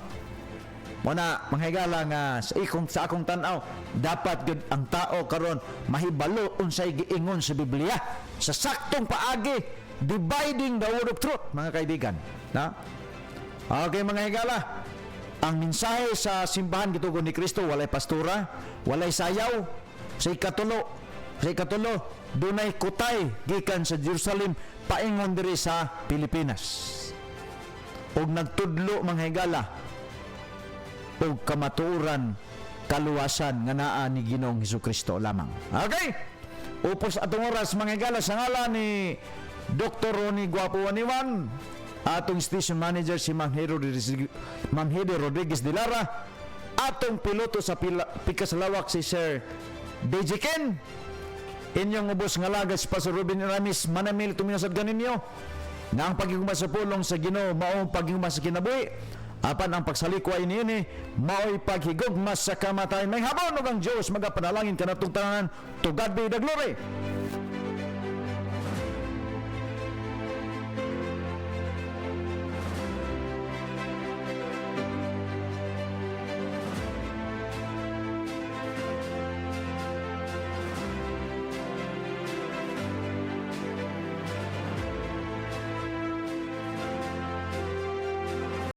Muna, mga higala nga sa akong tanaw, dapat gud ang tao karon mahibalo unsay giingon sa Biblia sa saktong paagi, dividing the word of truth, mga kaibigan. Okay mga higala, ang mensahe sa simbahan gitugon ni Kristo, walay pastura, walay sayaw. Sa ikatulo, dunay kutay gikan sa Jerusalem paingon diri sa Pilipinas. Og nagtudlo mga higala og kamatuoran kaluwasan nga naa ni Ginoong Hesukristo lamang. Okay? Upos atong oras mga higala sa ngalan ni Dr. Ronnie Guapo Waniwan, atong station manager si Ma'am Hedy Rodriguez de Lara, atong piloto sa Pikas Lawak si Sir DJ Ken, inyong ubos nga lagas pa sa Ruben Ramis, manamil tuminasad ganinyo na ang pagiguma sa pulong sa Ginoo maong pagiguma sa kinabuhi, apan ang pagsalikway niini mao'y paghigugma sa kamatayon. May habon ug ang Dios magapanalangin kanatong tanan. To God be the glory.